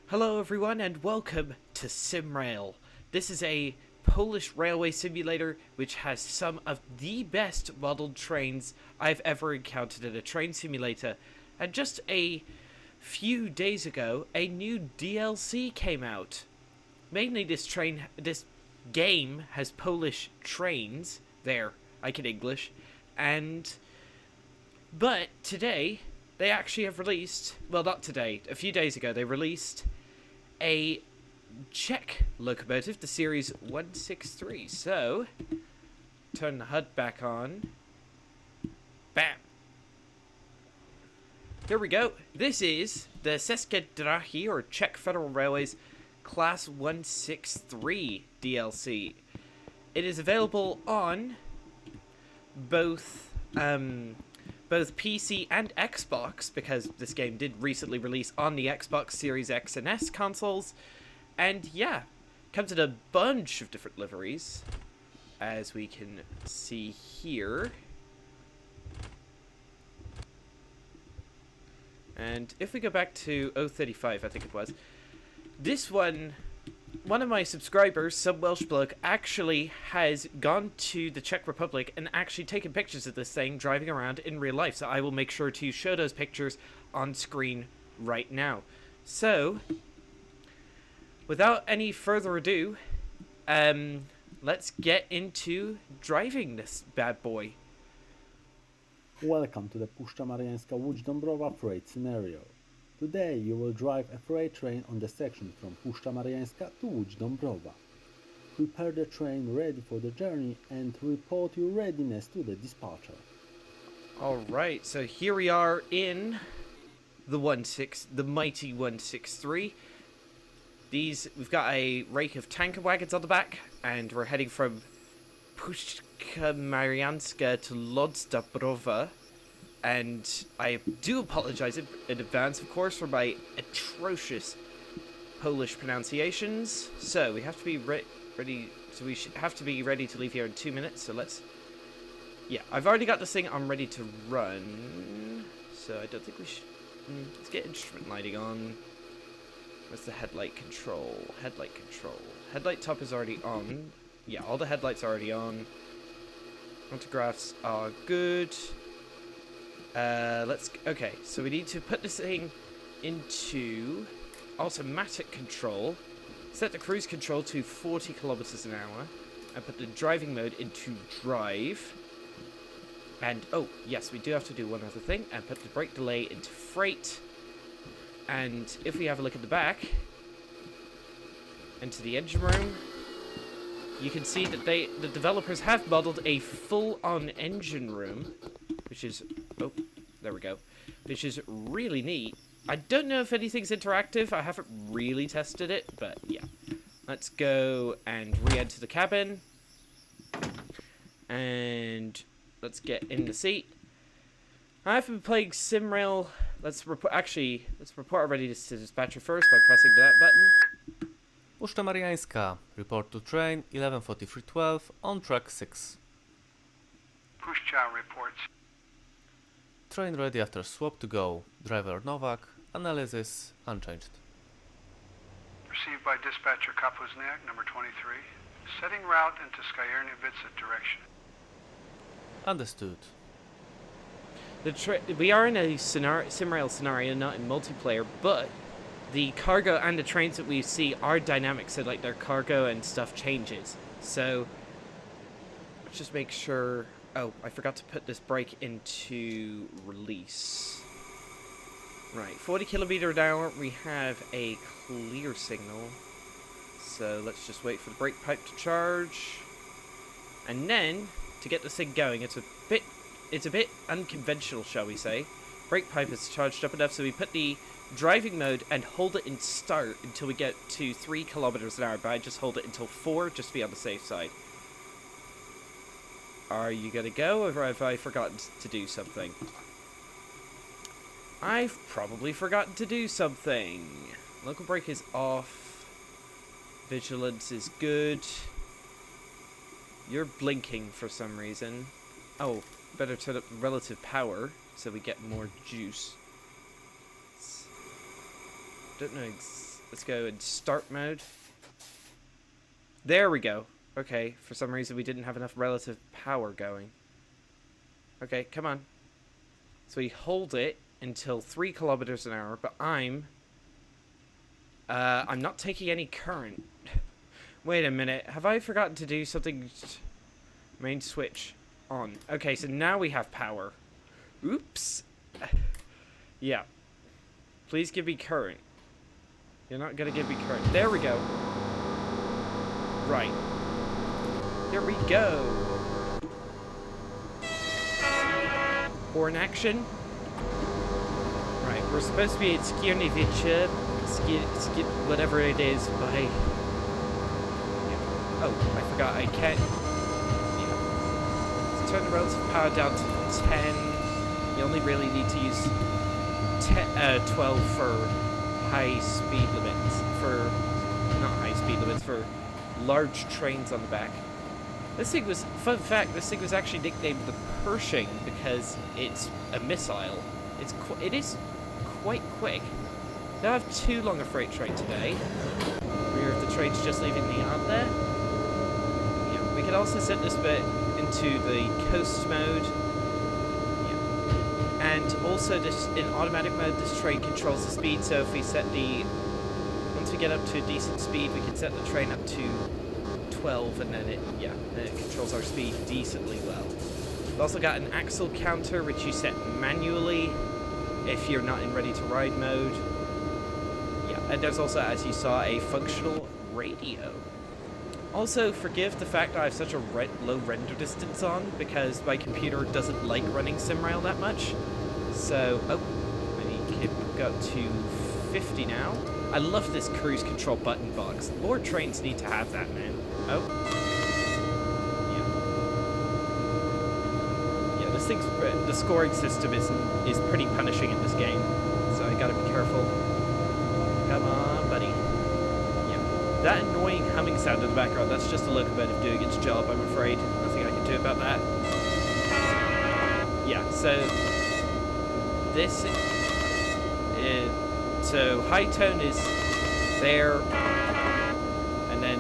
Hello everyone and welcome to SimRail. This is a Polish railway simulator which has some of the best modelled trains I've ever encountered in a train simulator. And just a few days ago, a new DLC came out. Mainly this game has Polish trains. There, I can English. But today, they actually have released, well not today, a few days ago, they released a Czech locomotive, the Series 163. So, turn the HUD back on. Bam! Here we go. This is the České dráhy, or Czech Federal Railways, Class 163 DLC. It is available on both PC and Xbox, because this game did recently release on the Xbox Series X and S consoles. And yeah, comes in a bunch of different liveries, as we can see here. And if we go back to 035, I think it was, this one of my subscribers, some Welsh bloke, actually has gone to the Czech Republic and actually taken pictures of this thing driving around in real life. So I will make sure to show those pictures on screen right now. So, without any further ado, let's get into driving this bad boy. Welcome to the Puszcza Mariańska Łódź Dąbrowa freight scenario. Today you will drive a freight train on the section from Puszcza Mariańska to Łódź Dąbrowa. Prepare the train ready for the journey and report your readiness to the dispatcher. Alright, so here we are in the mighty 163. We've got a rake of tanker wagons on the back, and we're heading from Puszcza Mariańska to Lodz Dąbrowa. And I do apologize in advance, of course, for my atrocious Polish pronunciations. So we have to be ready. So we have to be ready to leave here in 2 minutes. So let's. Yeah, I've already got this thing. I'm ready to run. So I don't think we should. Let's get instrument lighting on. Where's the headlight control? Headlight control. Headlight top is already on. Yeah, all the headlights are already on. Photographs are good. Okay, so we need to put this thing into automatic control, set the cruise control to 40 kilometers an hour, and put the driving mode into drive. And, oh, yes, we do have to do one other thing, and put the brake delay into freight. And if we have a look at the back, into the engine room, you can see that the developers have modeled a full-on engine room, which is, oh, there we go, which is really neat. I don't know if anything's interactive. I haven't really tested it, but yeah. Let's go and re-enter the cabin. And let's get in the seat. I've been playing SimRail. Let's report our readiness to dispatcher first by pressing that button. Puszcza Mariańska. Report to train 11:43:12 on track 6. Puszcza reports. Train ready after swap to go. Driver Novak. Analysis unchanged. Received by dispatcher Kapuzniak, number 23. Setting route into Skierniewice direction. Understood. We are in a SimRail scenario, not in multiplayer, but the cargo and the trains that we see are dynamic, so like their cargo and stuff changes. So let's just make sure. Oh, I forgot to put this brake into release. Right, 40 kilometer an hour, we have a clear signal. So let's just wait for the brake pipe to charge. And then, to get this thing going, it's a bit unconventional, shall we say. Brake pipe is charged up enough, so we put the driving mode and hold it in start until we get to 3 kilometers an hour, but I just hold it until 4, just to be on the safe side. Are you gonna go, or have I forgotten to do something? I've probably forgotten to do something. Local brake is off. Vigilance is good. You're blinking for some reason. Oh, better turn up relative power so we get more juice. Don't know let's go in start mode. There we go. Okay, for some reason we didn't have enough relative power going. Okay, come on. So we hold it until 3 kilometers an hour, but I'm not taking any current. Wait a minute, have I forgotten to do something? Main switch on. Okay, so now we have power. Oops. Yeah. Please give me current. You're not gonna give me current. There we go. Right. Here we go. Horn action. Right, we're supposed to be at Skierniewice. Skip whatever it is by... Yeah. Oh, I forgot I can't... Yeah. So turn the relative power down to 10. You only really need to use 12 for high speed limits. For... Not high speed limits, for large trains on the back. This thing was... Fun fact, this thing was actually nicknamed the Pershing because it's a missile. It is quite quick. Now I have too long a freight train today. Rear of the train's just leaving the yard there. Yeah, we can also set this bit into the coast mode. Yeah. And also this in automatic mode, this train controls the speed, so if we set the... Once we get up to a decent speed, we can set the train up to 12 and then it controls our speed decently well. We've also got an axle counter, which you set manually if you're not in ready to ride mode. And there's also, as you saw, a functional radio. Also, forgive the fact that I have such a low render distance on, because my computer doesn't like running SimRail that much. So, oh, I need to go up to 50 now. I love this cruise control button box. More trains need to have that, man. Oh. Yeah. Yeah, this thing's... The scoring system is pretty punishing in this game, so I gotta be careful. Come on, buddy. Yeah. That annoying humming sound in the background, that's just a locomotive doing its job, I'm afraid. Nothing I can do about that. Yeah, so... This is... So, high tone is there. And then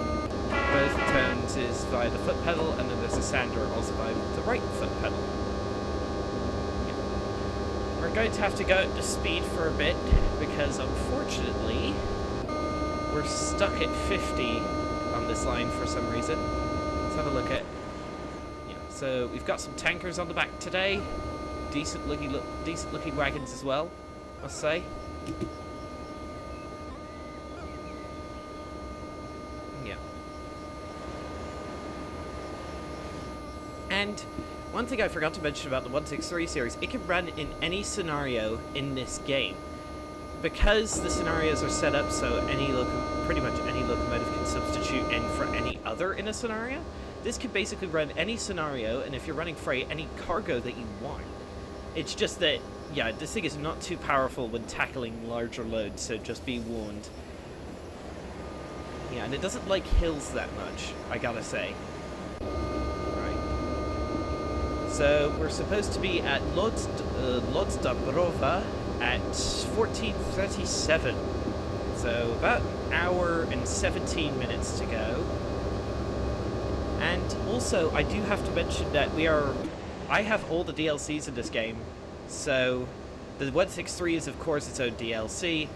both tones is via the foot pedal, and then there's a sander also via the right foot pedal. Yeah. We're going to have to go at the speed for a bit, because unfortunately we're stuck at 50 on this line for some reason. Let's have a look at... Yeah, so we've got some tankers on the back today. Decent looking wagons as well, must say. Yeah. And one thing I forgot to mention about the 163 series, it can run in any scenario in this game. Because the scenarios are set up so pretty much any locomotive can substitute in for any other in a scenario, this can basically run any scenario, and if you're running freight, any cargo that you want. It's just that, yeah, this thing is not too powerful when tackling larger loads, so just be warned. Yeah, and it doesn't like hills that much, I gotta say. Right. So, we're supposed to be at Lodz Dąbrowa at 14:37. So, about an hour and 17 minutes to go. And also, I do have to mention that I have all the DLCs in this game. So, the 163 is, of course, its own DLC.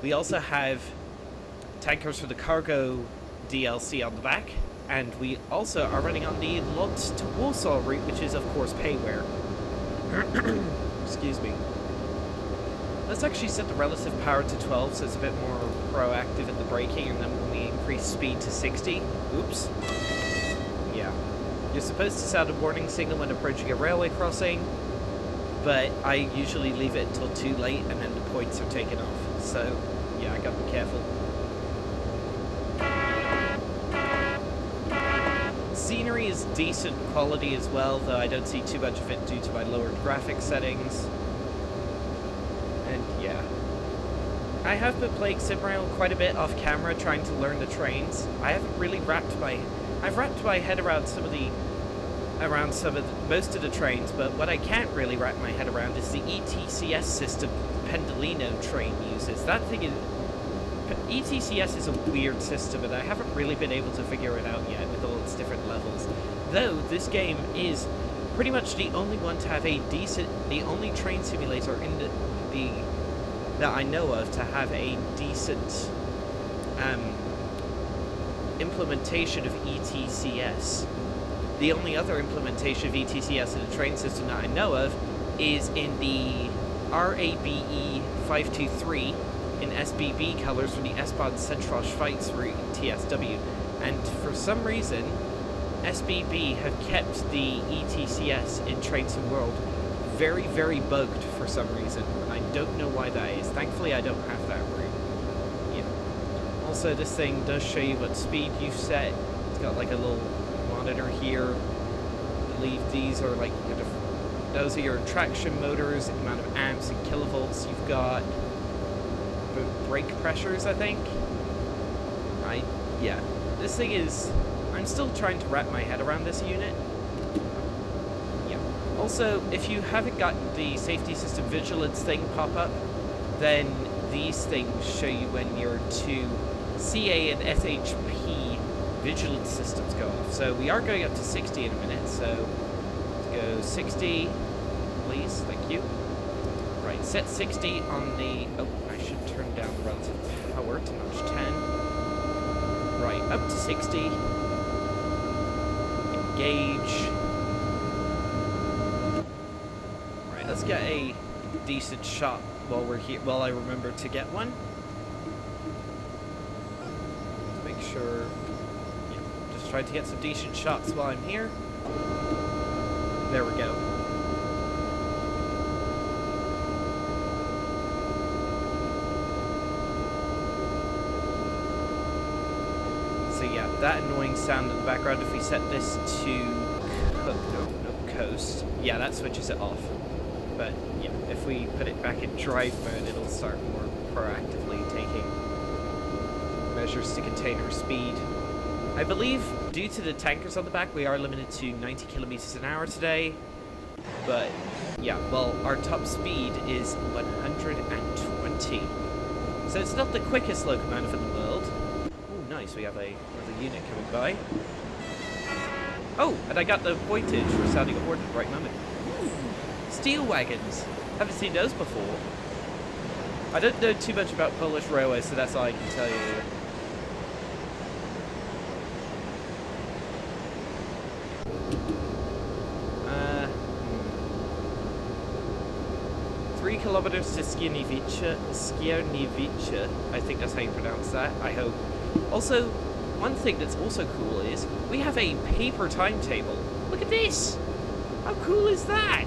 We also have tankers for the cargo DLC on the back. And we also are running on the Lodz to Warsaw route, which is, of course, payware. Excuse me. Let's actually set the relative power to 12, so it's a bit more proactive in the braking, and then when we increase speed to 60... Oops. Yeah. You're supposed to sound a warning signal when approaching a railway crossing, but I usually leave it until too late, and then the points are taken off. So, yeah, I gotta be careful. Scenery is decent quality as well, though I don't see too much of it due to my lowered graphics settings. And yeah. I have been playing SimRail quite a bit off camera, trying to learn the trains. I haven't really I've wrapped my head around most of the trains, but what I can't really wrap my head around is the ETCS system Pendolino train uses. That thing is... ETCS is a weird system, and I haven't really been able to figure it out yet with all its different levels. Though, this game is pretty much the only one to have a decent... the only train simulator in the that I know of to have a decent implementation of ETCS. The only other implementation of ETCS in a train system that I know of is in the RABE 523 in SBB colors from the S-Bahn Central Schweiz route in TSW. And for some reason, SBB have kept the ETCS in Train Sim World very, very bugged for some reason. And I don't know why that is. Thankfully, I don't have that route. Yeah. Also, this thing does show you what speed you've set. It's got like a little monitor here. I believe these are like those are your traction motors, the amount of amps and kilovolts you've got, brake pressures, I think. Yeah, this thing is, I'm still trying to wrap my head around this unit. Yeah. Also, if you haven't gotten the safety system vigilance thing pop up, then these things show you when your two CA and SHP vigilance systems go off. So we are going up to 60 in a minute, so let's go 60, please, thank you. Right, set 60 on the, oh, I should turn down the relative power to notch 10. Right, up to 60. Engage. Right, let's get a decent shot while we're here, while I remember to get one. Let's make sure, yeah, just try to get some decent shots while I'm here. There we go. So yeah, that annoying sound in the background, if we set this to coast, yeah, that switches it off. But yeah, if we put it back in drive mode, it'll start more proactively taking measures to contain our speed. I believe, due to the tankers on the back, we are limited to 90 kilometers an hour today. But yeah, well, our top speed is 120. So it's not the quickest locomotive in the world. Nice, we have another unit coming by. Oh, and I got the pointage for sounding a horn at the right moment. Steel wagons. Haven't seen those before. I don't know too much about Polish railways, so that's all I can tell you. 3 kilometers to Skierniewice. I think that's how you pronounce that, I hope. Also, one thing that's also cool is we have a paper timetable. Look at this! How cool is that?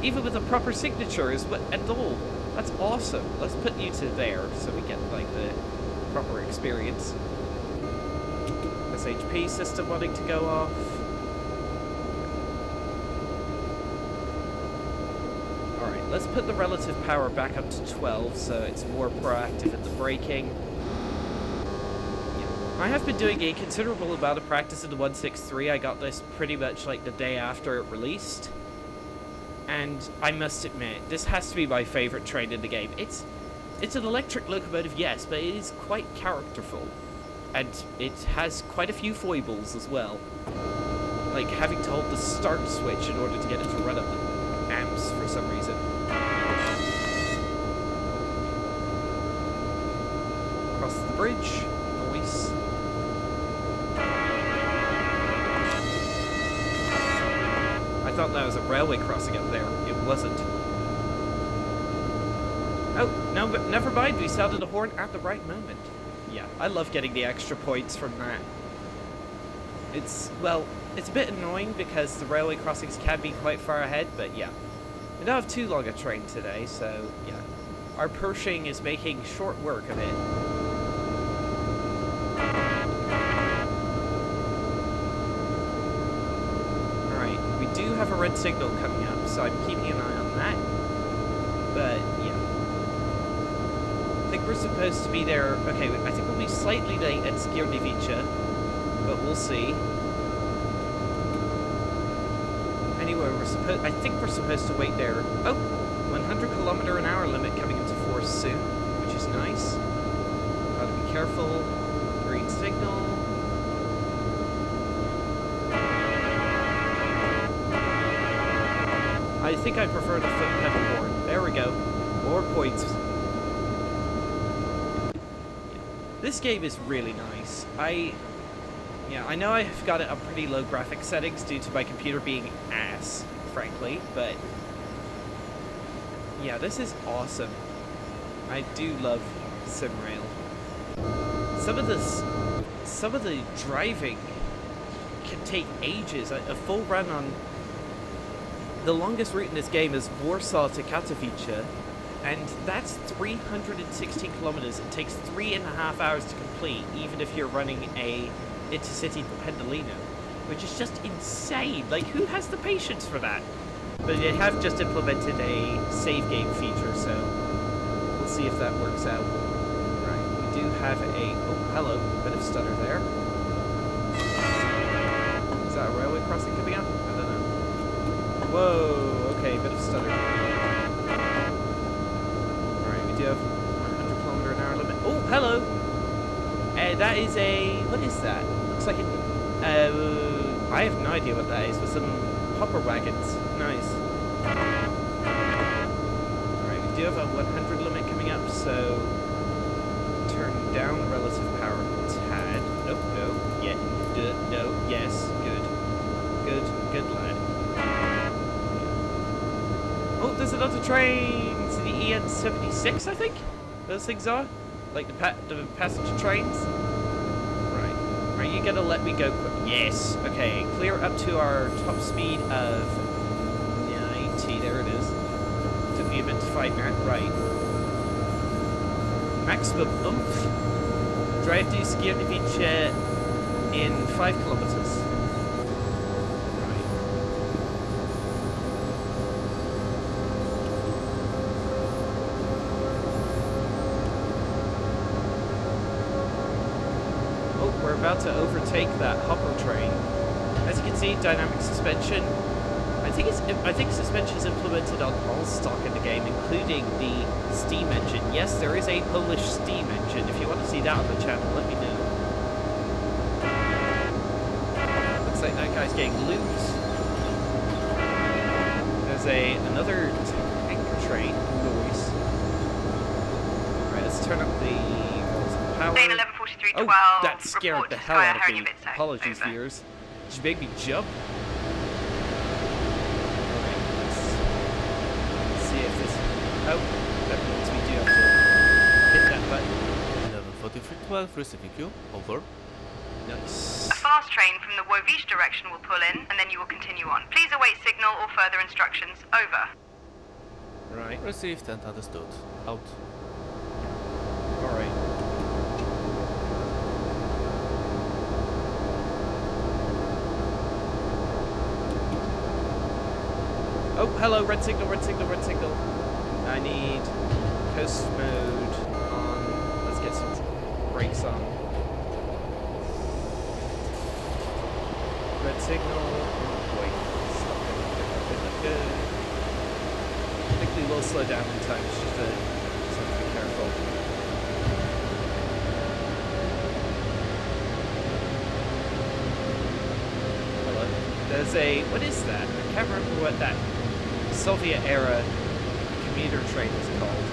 Even with a proper signature and all. That's awesome. Let's put you to there so we get like the proper experience. SHP system wanting to go off. Alright, let's put the relative power back up to 12 so it's more proactive at the braking. I have been doing a considerable amount of practice in the 163. I got this pretty much like the day after it released. And I must admit, this has to be my favorite train in the game. It's an electric locomotive, yes, but it is quite characterful. And it has quite a few foibles as well. Like having to hold the start switch in order to get it to run up the amps for some reason. Across the bridge. Noise. I thought that was a railway crossing up there. It wasn't. Oh, no, but never mind. We sounded a horn at the right moment. Yeah, I love getting the extra points from that. It's, well, it's a bit annoying because the railway crossings can be quite far ahead, but yeah. We don't have too long a train today, so yeah. Our Pershing is making short work of it. We do have a red signal coming up, so I'm keeping an eye on that. But, yeah. I think we're supposed to be there... Okay, I think we'll be slightly late at Skierniewice, but we'll see. Anyway, I think we're supposed to wait there. Oh! 100 km/h limit coming into force soon, which is nice. Gotta be careful. Green signal. I think I prefer the foot pedal more. There we go. More points. This game is really nice. I know I've got it on pretty low graphic settings due to my computer being ass, frankly, but yeah, this is awesome. I do love SimRail. Some of the driving can take ages. A full run on the longest route in this game is Warsaw to Katowice, and that's 316 kilometers. It takes 3.5 hours to complete, even if you're running a intercity Pendolino, which is just insane. Like, who has the patience for that? But they have just implemented a save game feature, so we'll see if that works out. Right, we do have a... Oh, hello. Bit of stutter there. Is that a railway crossing coming up? I don't know. Whoa, okay, bit of stutter. Alright, we do have 100 kilometer an hour limit. Oh, hello! That is a... What is that? Looks like a... I have no idea what that is, with some hopper wagons. Nice. Alright, we do have a 100 limit coming up, so... Turn down the relative power a tad. Nope, no, yeah, no, yes, good. Good lad. Oh, there's another train! It's the EN76, I think? Those things are? Like the passenger trains? Right. Are you gonna let me go quick? Yes. Okay, clear up to our top speed of 90. There it is. Took me a bit to find that. Right. Maximum oomph. Drive to Skierniewice in 5 kilometers. We're about to overtake that hopper train. As you can see, dynamic suspension. I think suspension is implemented on all stock in the game, including the steam engine. Yes, there is a Polish steam engine. If you want to see that on the channel, let me know. Looks like that guy's getting loose. There's another tanker train. Noise. Alright, let's turn up the power. Oh, that scared the hell out of me. Apologies, viewers. Did you make me jump? Alright, let's see if this... Oh, that means we do have to hit that button. 11:43:12, receiving you. Over. Nice. A fast train from the Łowice direction will pull in, and then you will continue on. Please await signal or further instructions. Over. Right. Received and understood. Out. Alright. Oh, hello, red signal, red signal, red signal. I need coast mode on. Let's get some brakes on. Red signal. Wait, stop it. I think we will slow down in time, it's just have to be careful. Hello. There's a, what is that? I can't remember what that Soviet era commuter train is called.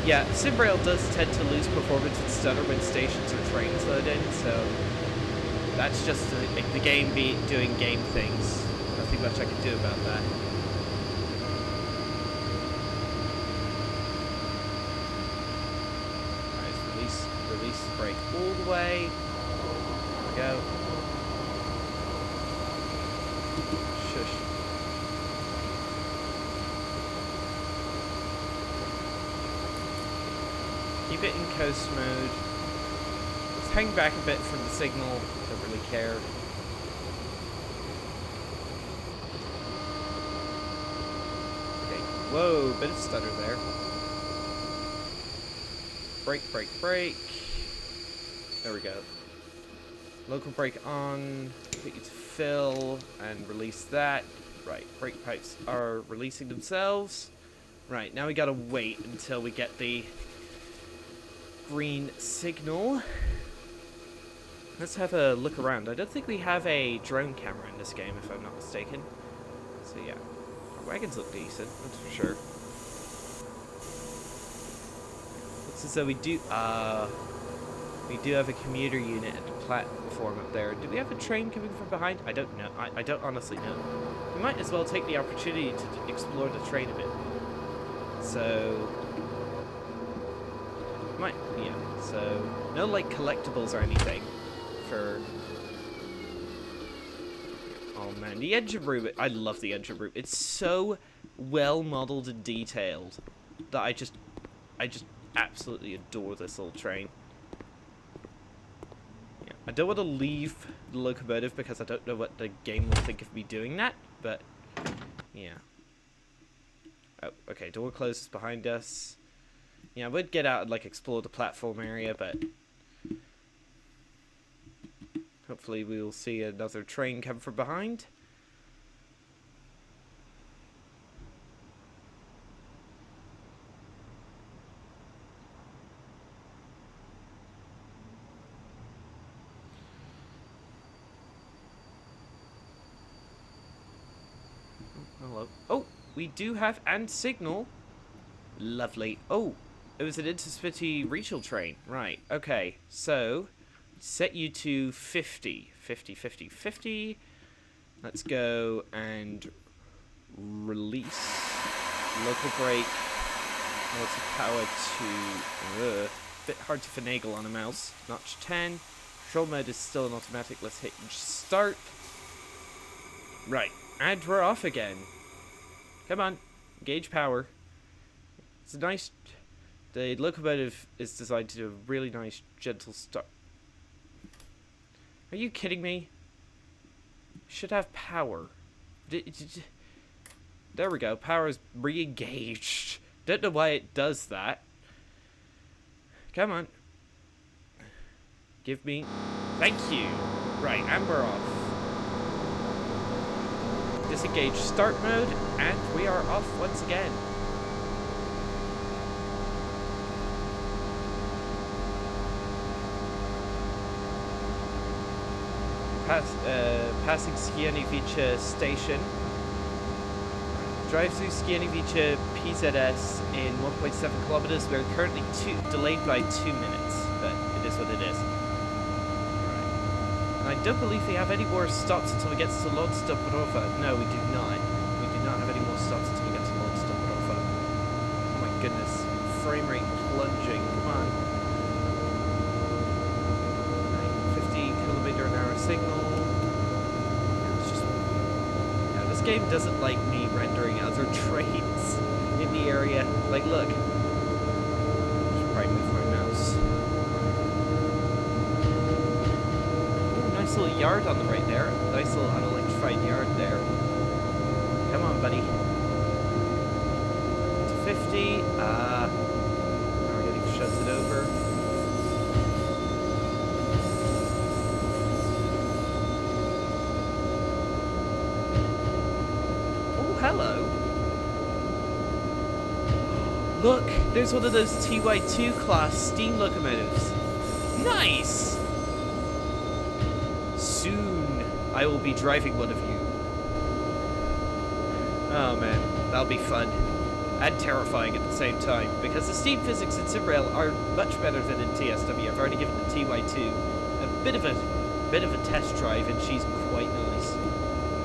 Yeah, SimRail does tend to lose performance and stutter when stations or trains load in, so that's just the game doing game things. Nothing much I can do about that. Alright, release the brake all the way. There we go. Shush. Keep it in coast mode. Let's hang back a bit from the signal. Don't really care. Okay. Whoa, bit of stutter there. Brake, brake, brake. There we go. Local brake on. Put you to fill and release that. Right, brake pipes are releasing themselves. Right, now we gotta wait until we get the green signal. Let's have a look around. I don't think we have a drone camera in this game, if I'm not mistaken. So yeah, our wagons look decent, that's for sure. Looks as though we do have a commuter unit at the platform up there. Do we have a train coming from behind? I don't know. I don't honestly know. We might as well take the opportunity to explore the train a bit. So, so no like collectibles or anything for. Oh man, the engine room, I love the engine room. It's so well modeled and detailed that I just absolutely adore this little train. Yeah, I don't want to leave the locomotive because I don't know what the game will think of me doing that, but yeah. Oh, okay, door closes behind us. Yeah, I would get out and, like, explore the platform area, but hopefully we will see another train come from behind. Oh, hello. Oh! We do have and signal. Lovely. Oh, it was an intercity regional train. Right. Okay. So, set you to 50. 50, 50, 50. Let's go and release. Local brake. Lots of power to... bit hard to finagle on a mouse. Notch 10. Control mode is still an automatic. Let's hit start. Right. And we're off again. Come on, engage power. It's a nice... The locomotive is designed to do a really nice, gentle start. Are you kidding me? Should have power. There we go, power is re-engaged. Don't know why it does that. Come on. Give me... Thank you. Right, and we're off. Disengage start mode, and we are off once again. Passing Skienivice station. Drive through Skienivice PZS in 1.7 kilometers. We're currently delayed by 2 minutes, but it is what it is. I don't believe we have any more stops until we get to Lodz. No, we do not. We do not have any more stops until we get to Lodz. Oh my goodness. Frame rate plunging. Come on. 50 kilometer an hour signal. It's just... Yeah, this game doesn't like me rendering other trains in the area. Like, look. I should probably move my mouse. Nice little yard on the right there. Nice little unelectrified yard there. Come on, buddy. To 50. Now we're getting shunted over. Oh, hello. Look, there's one of those TY2 class steam locomotives. Nice! Soon, I will be driving one of you. Oh man, that'll be fun. And terrifying at the same time, because the steam physics in SimRail are much better than in TSW. I've already given the TY2 a bit of a test drive, and she's quite nice, I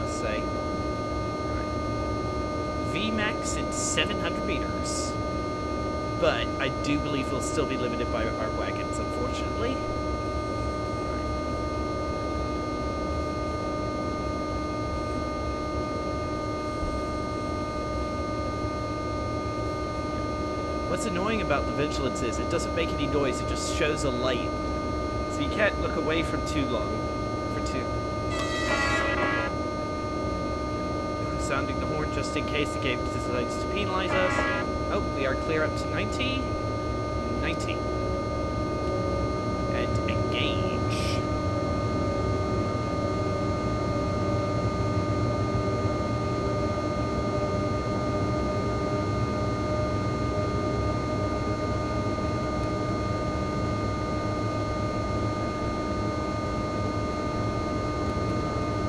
must say. Right. VMAX in 700 meters. But I do believe we'll still be limited by our wagons, unfortunately. What's annoying about the vigilance is it doesn't make any noise, it just shows a light. So you can't look away for too long. Sounding the horn just in case the game decides to penalize us. Oh, we are clear up to 90. 90. And engage.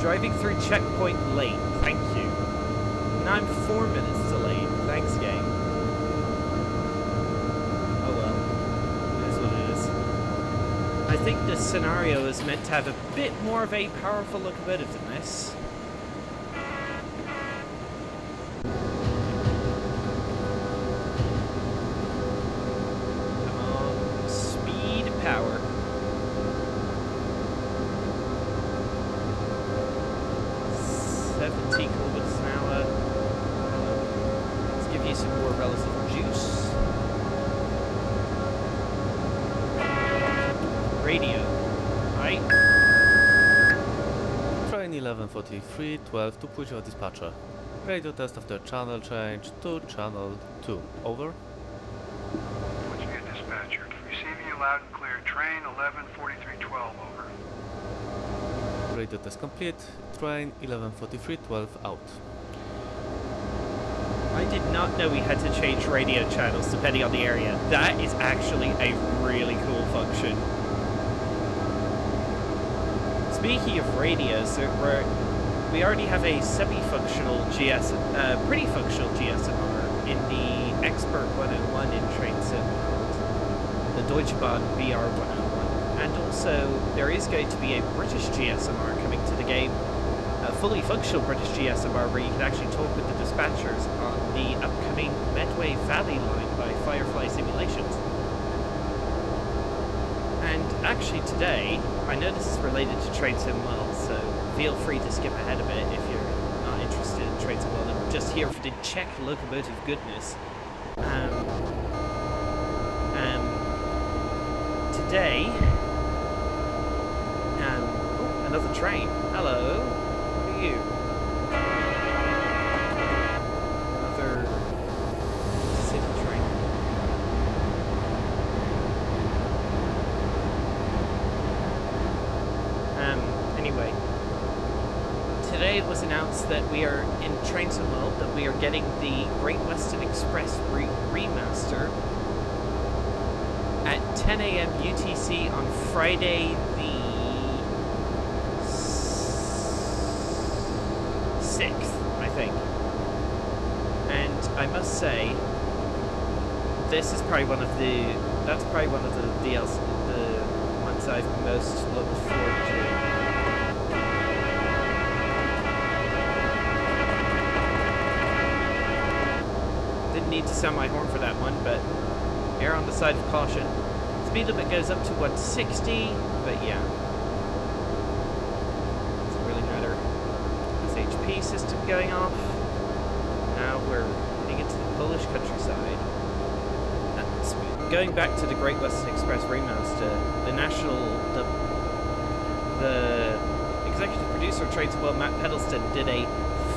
Driving through checkpoint late. Thank you. Now I'm 4 minutes delayed. Thanks, game. Oh well. It is what it is. I think this scenario is meant to have a bit more of a powerful locomotive than this. Come on. Speed, power. Kilometers an hour. Let's give you some more relative juice. Radio. Right. Train 1143, 12 to Puzio dispatcher. Radio test after channel change to channel 2. Over. Puzio dispatcher. Receiving you loud and clear. Train 114312, over. Radio test complete. Train 1143, 12 out. I did not know we had to change radio channels depending on the area. That is actually a really cool function. Speaking of radios, we already have a semi-functional pretty functional GSMR in the Expert 101 in Train Sim World, the Deutsche Bahn BR 101, and also there is going to be a British GSMR coming to the game. A fully functional British GSMR where you can actually talk with the dispatchers on the upcoming Medway Valley line by Firefly Simulations. And actually today, I know this is related to Train Sim World, so feel free to skip ahead a bit if you're not interested in Train Sim World. I'm just here for the Czech locomotive goodness. Today, oh, another train. Hello. You. Another city train. Anyway, today it was announced that we are in Train Sim World, that we are getting the Great Western Express remaster at 10 a.m. UTC on Friday the 6th, I think. And I must say, this is probably one of the DLC, the ones I've most looked forward to. Didn't need to sound my horn for that one, but err on the side of caution. Speed limit goes up to 160, but yeah. HP system going off. Now we're heading into the Polish countryside. Going back to the Great Western Express remaster, the executive producer of Train Sim World, Matt Pedalston, did a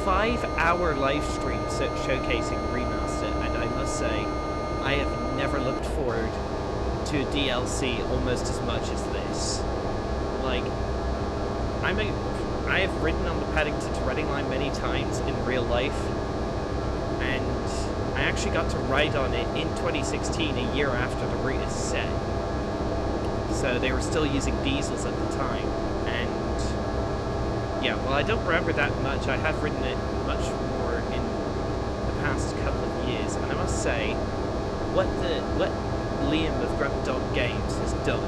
5-hour live stream showcasing remaster, and I must say, I have never looked forward to a DLC almost as much as this. Like, I have ridden on the Paddington to Reading line many times in real life, and I actually got to ride on it in 2016, a year after the route is set. So they were still using diesels at the time, and yeah, well, I don't remember that much. I have ridden it much more in the past couple of years, and I must say, what Liam of Grunt Dog Games has done,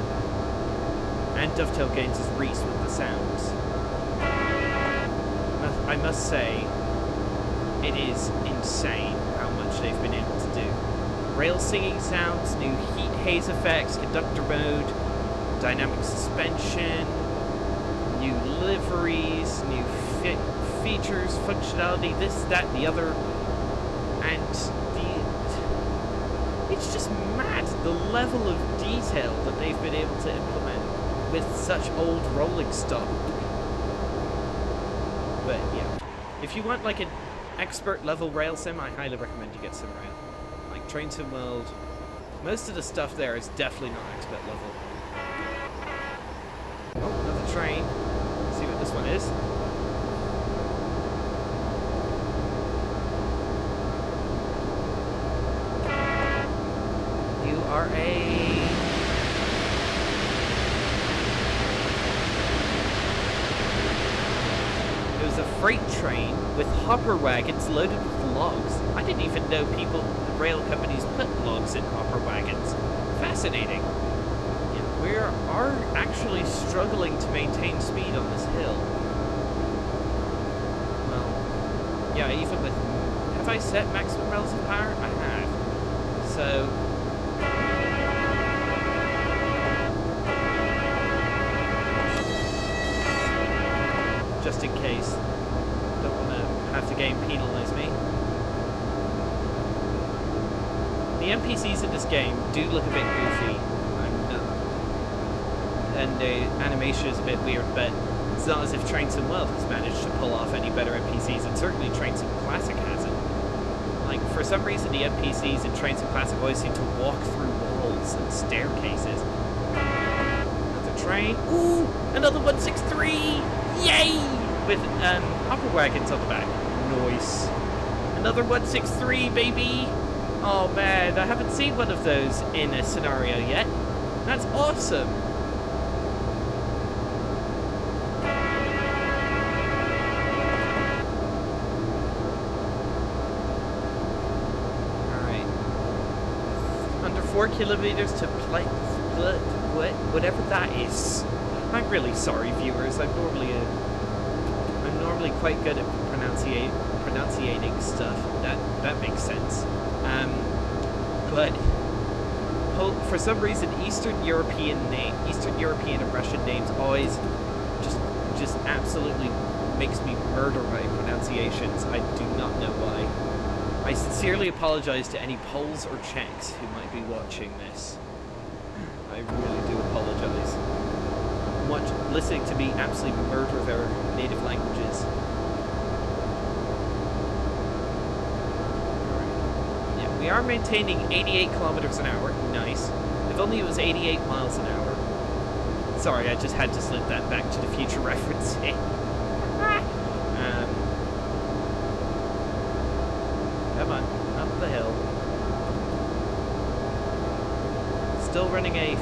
and Dovetail Games' Reese with the sounds, I must say, it is insane how much they've been able to do. Rail singing sounds, new heat haze effects, conductor mode, dynamic suspension, new liveries, new features, functionality, this, that, and the other, and it's just mad the level of detail that they've been able to implement with such old rolling stock. But yeah, if you want like an expert level rail sim, I highly recommend you get SimRail. Like Train Sim World, most of the stuff there is definitely not expert level. Oh, another train. Let's see what this one is. You are a... freight train with hopper wagons loaded with logs. I didn't even know rail companies put logs in hopper wagons. Fascinating. Yeah, we are actually struggling to maintain speed on this hill. Well, yeah, even with... Have I set maximum relative power? I have. So... just in case. Don't want to have the game penalise me. The NPCs in this game do look a bit goofy. And the animation is a bit weird, but it's not as if Train Sim World has managed to pull off any better NPCs, and certainly Train Sim Classic hasn't. Like, for some reason the NPCs in Train Sim Classic always seem to walk through walls and staircases. Another train. Ooh! Another 163! Yay! With hopper wagons on the back. Nice. Another 163, baby! Oh man, I haven't seen one of those in a scenario yet. That's awesome! Alright. Under 4 kilometers to whatever that is. I'm really sorry, viewers. I'm normally quite good at pronunciating stuff. That makes sense. But for some reason, Eastern European and Russian names always just absolutely makes me murder my pronunciations. I do not know why. I sincerely apologize to any Poles or Czechs who might be watching this. I really do apologize. Listening to me absolutely murder their native languages. Yeah, we are maintaining 88 kilometers an hour. Nice. If only it was 88 miles an hour. Sorry, I just had to slip that back to the future referencing. Come on, up the hill. Still running a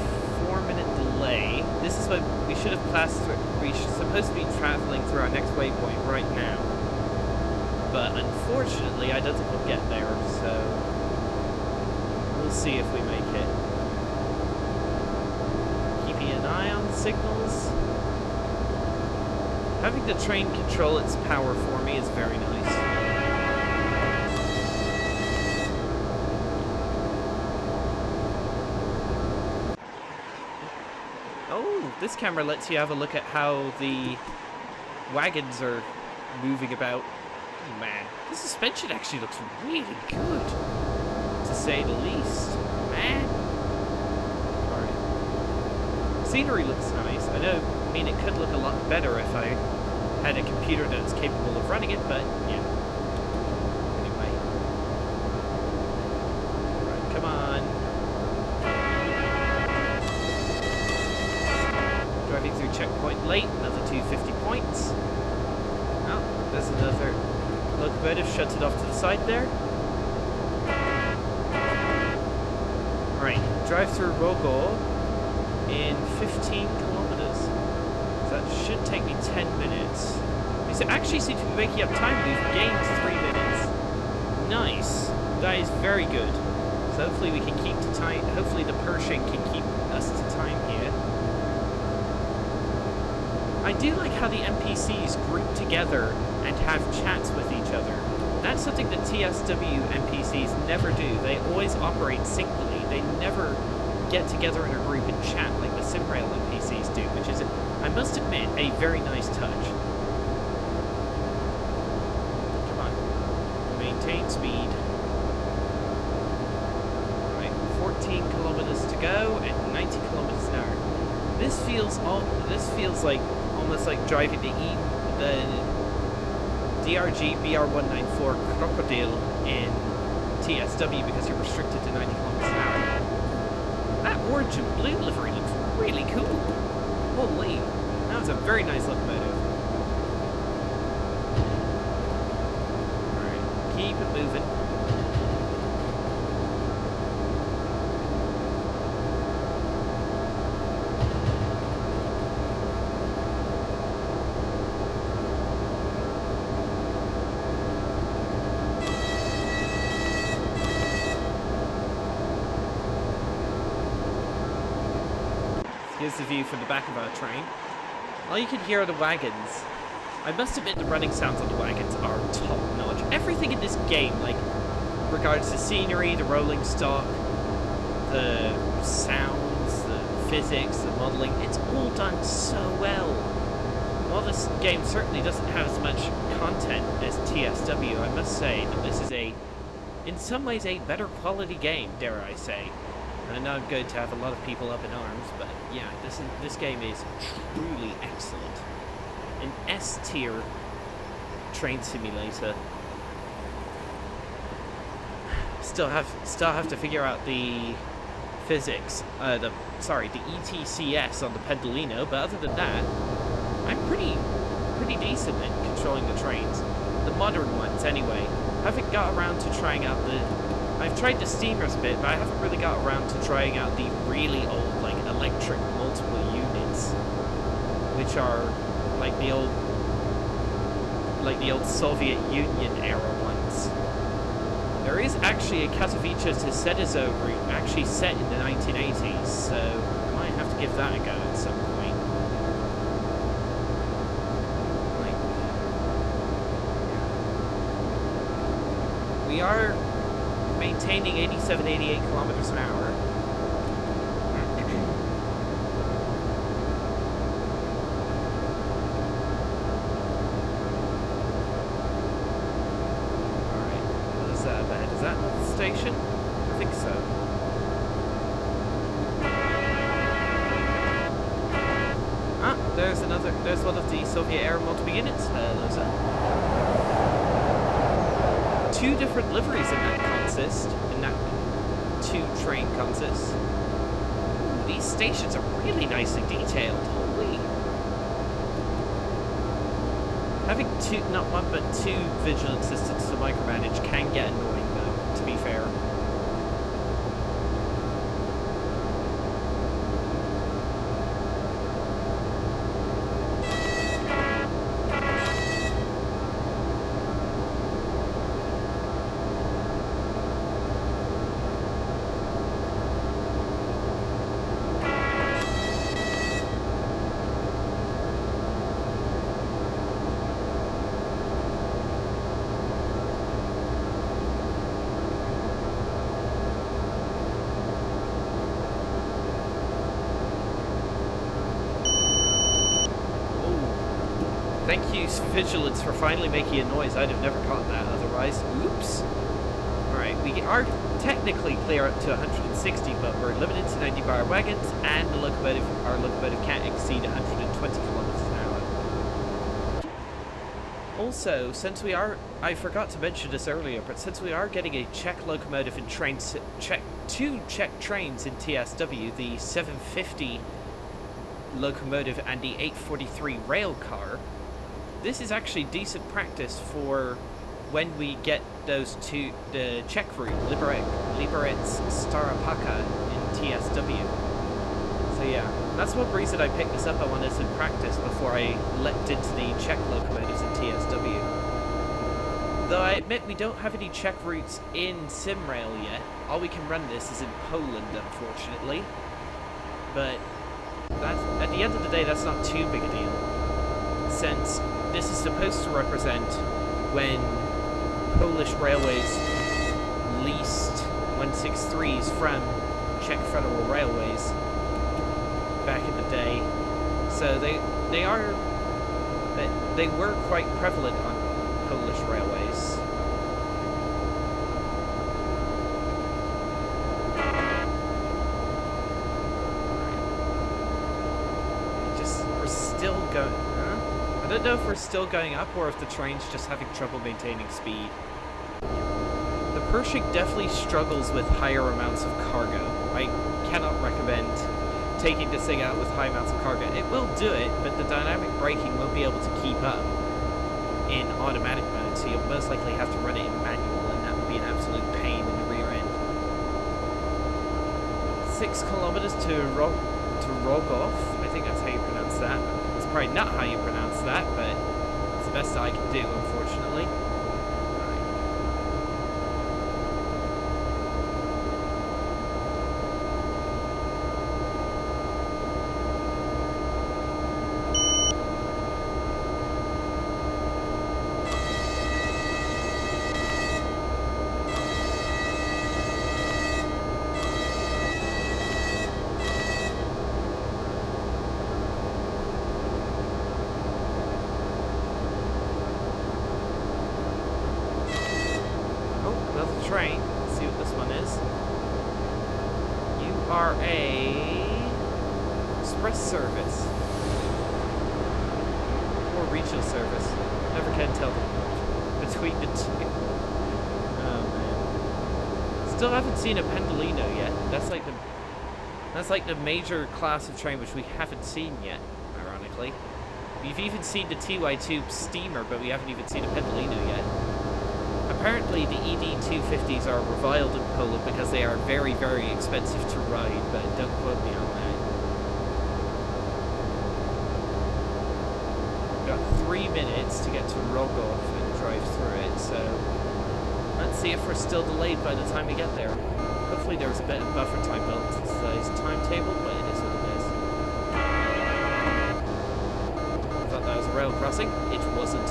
4-minute delay. This is what we should have passed through. We're supposed to be traveling through our next waypoint right now. But unfortunately, I don't think we'll get there, so we'll see if we make it. Keeping an eye on the signals. Having the train control its power for me is very nice. This camera lets you have a look at how the wagons are moving about. Oh, man, the suspension actually looks really good, to say the least. Man. Alright. Scenery looks nice. I mean, it could look a lot better if I had a computer that was capable of running it, but yeah. Anyway. Alright, come on. Driving through checkpoint late, another 250 points. Oh, there's another locomotive shunted off to the side there. Right, drive through Rogo in 15 kilometers. So that should take me 10 minutes. It actually seems to be making up time. We've gained 3 minutes. Nice. That is very good. So hopefully we can keep to time. Hopefully the Pershing can keep us to time here. I do like how the NPCs group together and have chats with each other. That's something that TSW NPCs never do. They always operate singly. They never get together in a group and chat like the SimRail NPCs do, which is, I must admit, a very nice touch. Come on. Maintain speed. Alright, 14 kilometers to go and 90 kilometers an hour. This feels like almost like driving the DRG BR194 Crocodile in TSW because you're restricted to 90 kilometers an hour. That orange and blue livery looks really cool. Holy, that was a very nice locomotive. Alright, keep it moving. Here's the view from the back of our train. All you can hear are the wagons. I must admit the running sounds on the wagons are top-notch. Everything in this game, like, regards the scenery, the rolling stock, the sounds, the physics, the modelling, it's all done so well. While this game certainly doesn't have as much content as TSW, I must say that this is in some ways, a better quality game, dare I say. And I know I'm going to have a lot of people up in arms, but yeah, this game is truly excellent. An S-tier train simulator. Still have to figure out the physics, the ETCS on the Pendolino, but other than that, I'm pretty decent at controlling the trains. The modern ones, anyway. Haven't got around to trying out I've tried the steamers a bit, but I haven't really got around to trying out the really old, like, electric multiple units, which are like the old Soviet Union era ones. There is actually a Katowice to Sedizo route actually set in the 1980s, so I might have to give that a go at some point. We are maintaining 87, 88 kilometers an hour. Alright, what is that ahead? Is that the station? I think so. Ah, there's one of the Soviet-era multiple units. Hello, sir. Two different liveries in that two-train consist. Ooh, these stations are really nicely detailed. Holy! Having not one but two vigilant assistants to micromanage can get annoying, though, to be fair. Thank you, Vigilance, for finally making a noise. I'd have never caught that otherwise. Oops. Alright, we are technically clear up to 160, but we're limited to 90 bar wagons, and our locomotive can't exceed 120 kilometers an hour. Also, since we are, I forgot to mention this earlier, but since we are getting a Czech locomotive in two Czech trains in TSW, the 750 locomotive and the 843 rail car, this is actually decent practice for when we get those two, the Czech route, Liberec Starapaka in TSW. So yeah, that's one reason I picked this up. I wanted some practice before I leapt into the Czech locomotives in TSW. Though I admit we don't have any Czech routes in SimRail yet. All we can run this is in Poland, unfortunately. But at the end of the day, that's not too big a deal, since this is supposed to represent when Polish railways leased 163s from Czech Federal Railways back in the day. So they were quite prevalent on Polish railways. Still going. I don't know if we're still going up or if the train's just having trouble maintaining speed. The Pershing definitely struggles with higher amounts of cargo. I cannot recommend taking this thing out with high amounts of cargo. It will do it, but the dynamic braking won't be able to keep up in automatic mode, so you'll most likely have to run it in manual, and that would be an absolute pain in the rear end. 6 kilometers to Rogov. I think that's how you pronounce that. It's probably not how you pronounce that, but it's the best I can do, unfortunately. are a express service or regional service. Never can tell between the two. Oh man. Still haven't seen a Pendolino yet. That's like the major class of train which we haven't seen yet, ironically. We've even seen the TY2 steamer, but we haven't even seen a Pendolino yet. Apparently the ED250s are reviled in Poland because they are very, very expensive to ride, but don't quote me on that. We've got 3 minutes to get to Rogow and drive through it, so let's see if we're still delayed by the time we get there. Hopefully there's a bit of buffer time built into today's timetable, but it is what it is. I thought that was a rail crossing. It wasn't.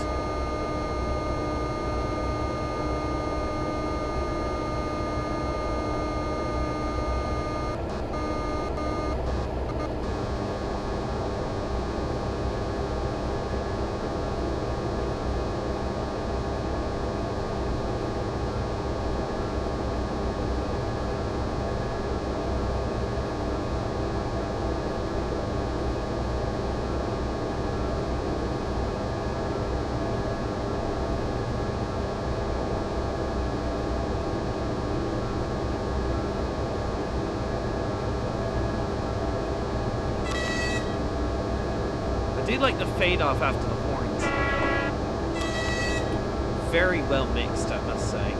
I do like the fade off after the horns. Very well mixed, I must say.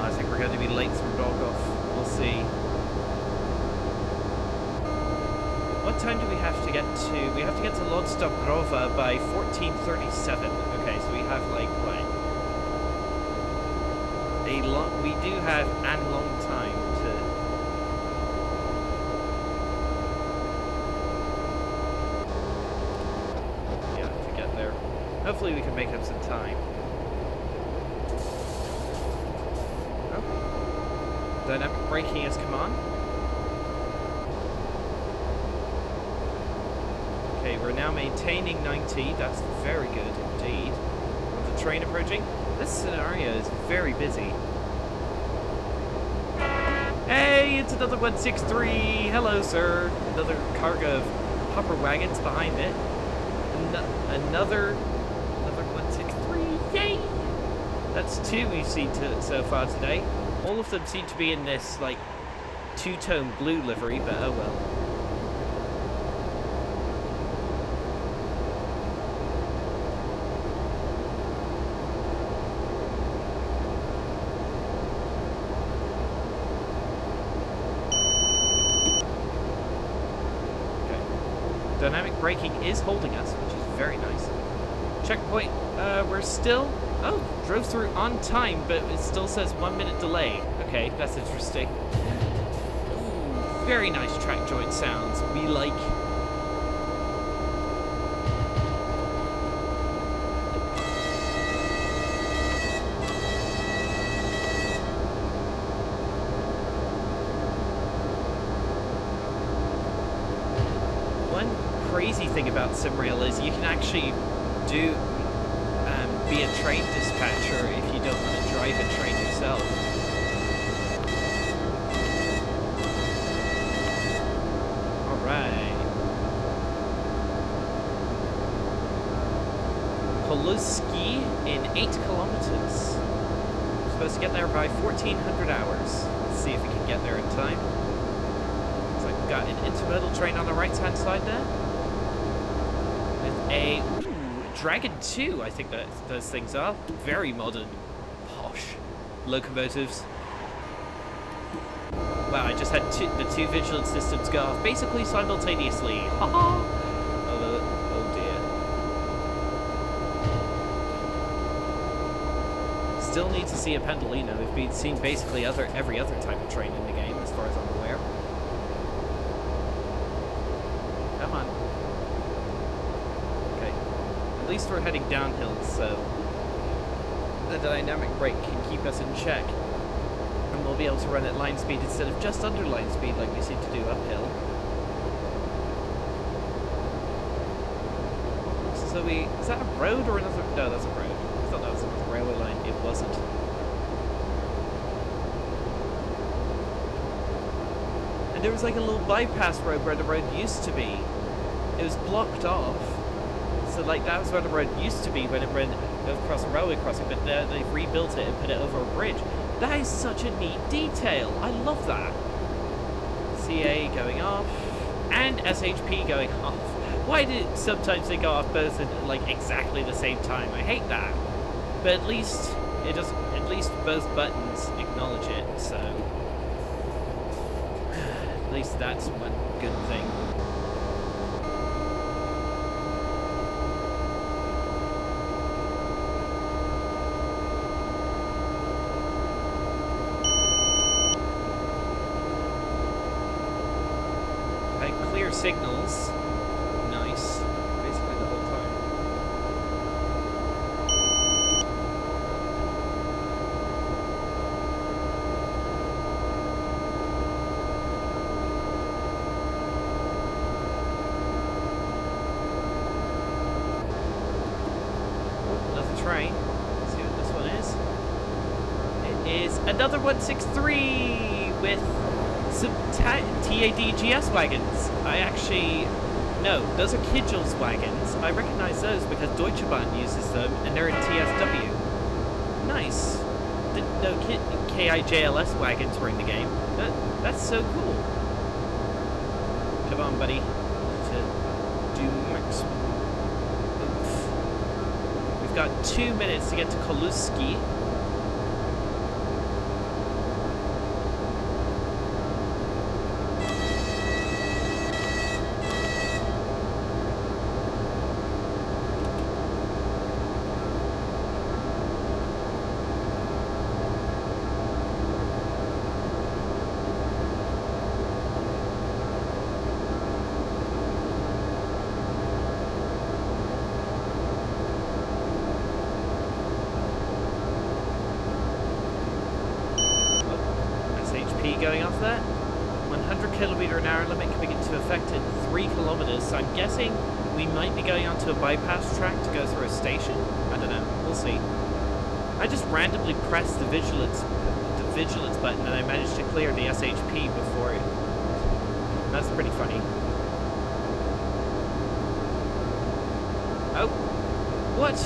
I think we're going to be late through Rogow. We'll see. What time do we have to get to? We have to get to Lodz Dobrowa by 14:37. Okay, so we have like what? We do have a long time to. Hopefully we can make up some time. Oh. Dynamic braking has come on. Okay, we're now maintaining 90. That's very good indeed. With the train approaching, this scenario is very busy. Hey, it's another 163. Hello, sir. Another cargo of hopper wagons behind it. Another 163. Yay! That's 2 we've seen so far today. All of them seem to be in this like two-tone blue livery, but oh well. Okay. Dynamic braking is holding us, which is very nice. Checkpoint, we're still... Oh, drove through on time, but it still says 1 minute delay. Okay, that's interesting. Ooh, very nice track joint sounds. We like... One crazy thing about SimRail is you can actually be a train dispatcher if you don't want to drive a train yourself. Alright. Poluski in 8 kilometers. We're supposed to get there by 1400 hours. Let's see if we can get there in time. Looks like we've got an intermodal train on the right hand side there. With a Dragon 2, I think that those things are. Very modern, posh locomotives. Wow, I just had the two vigilance systems go off basically simultaneously. Haha! Oh dear. Still need to see a Pendolino. We've been seeing basically every other type of train in the game, as far as I'm aware. Come on. At least we're heading downhill, so the dynamic brake can keep us in check. And we'll be able to run at line speed instead of just under line speed like we seem to do uphill. So is that a road or another? No, that's a road. I thought that was another railway line. It wasn't. And there was like a little bypass road where the road used to be. It was blocked off. So like that was where the road used to be when it ran across a railway crossing, but they've rebuilt it and put it over a bridge. That is such a neat detail. I love that. CA going off and SHP going off. Why did sometimes they go off both at like exactly the same time? I hate that. But at least it does. At least both buttons acknowledge it. So at least that's one good thing. Clear signals. Nice. Basically the whole time. Another train. Let's see what this one is. It is another 163 with some TADGS wagons. I actually... No, those are Kidgel's wagons. I recognize those because Deutsche Bahn uses them and they're in TSW. Nice. Didn't know KIJLS wagons were in the game. That's so cool. Come on, buddy. To do maximum. Oof. We've got 2 minutes to get to Koluski. Going off there. 100 kilometer an hour limit coming into effect in 3 kilometers. So I'm guessing we might be going onto a bypass track to go through a station. I don't know. We'll see. I just randomly pressed the vigilance button and I managed to clear the SHP before it. That's pretty funny. Oh. What?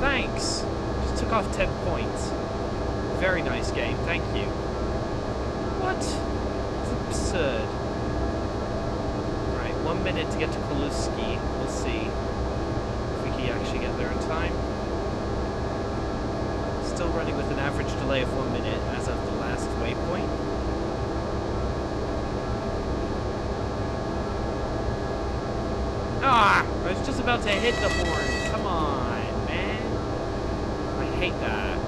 Thanks. Just took off 10 points. Very nice game. Thank you. What? It's absurd. Right, 1 minute to get to Koluski. We'll see if we can actually get there in time. Still running with an average delay of 1 minute as of the last waypoint. Ah! I was just about to hit the horn. Come on, man. I hate that.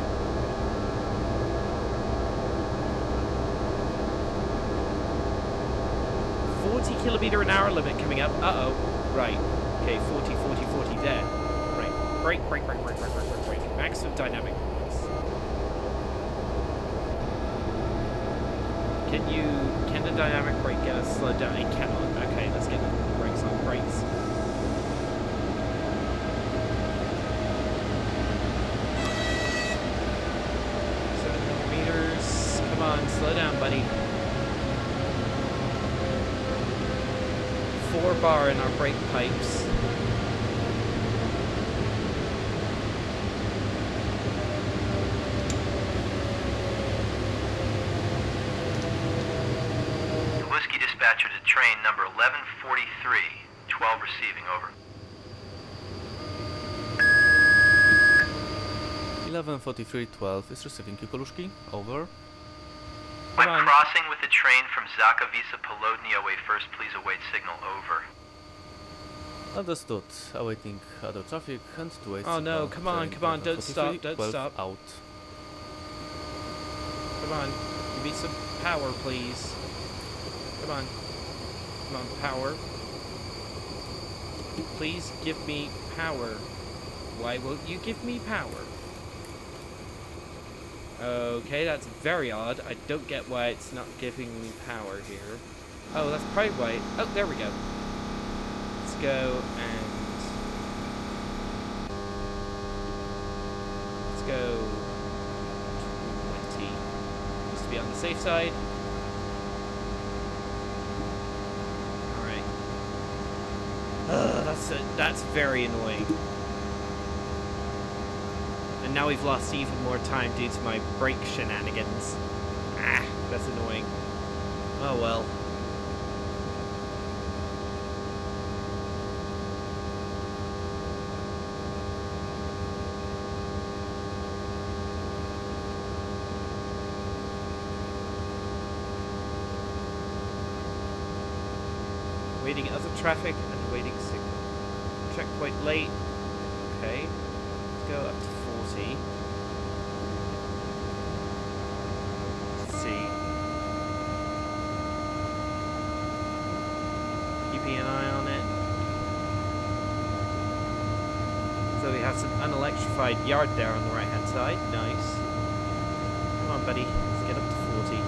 40 kilometer an hour limit coming up. Uh-oh. Right. Okay, 40, 40, 40 there. Right. Brake. Maximum dynamic. Can the dynamic brake get us slowed down? It cannot. Okay, let's get the brakes on. Brakes. Meters. Come on, slow down, buddy. 4 bar in our brake pipes. The Whiskey Dispatcher to train number 1143, 12 receiving, over. 11:43:12 is receiving you, Koluszki. Over. I'm crossing with the train from Zakawica Polodny away first. Please await signal, over. Understood. Awaiting other traffic and to wait. Oh no, come on, don't stop, don't 12 stop. Out. Come on, give me some power, please. Come on, power. Please give me power. Why won't you give me power? Okay, that's very odd. I don't get why it's not giving me power here. Oh, that's probably why. Oh, there we go. Let's go and... Let's go... 20. Just to be on the safe side. That's very annoying. And now we've lost even more time due to my brake shenanigans. Ah, that's annoying. Oh well. Waiting other traffic and waiting signal. Checkpoint late. Okay. Let's go up to 40. Let's see. Keeping an eye on it. So we have some unelectrified yard there on the right hand side. Nice. Come on, buddy. Let's get up to 40.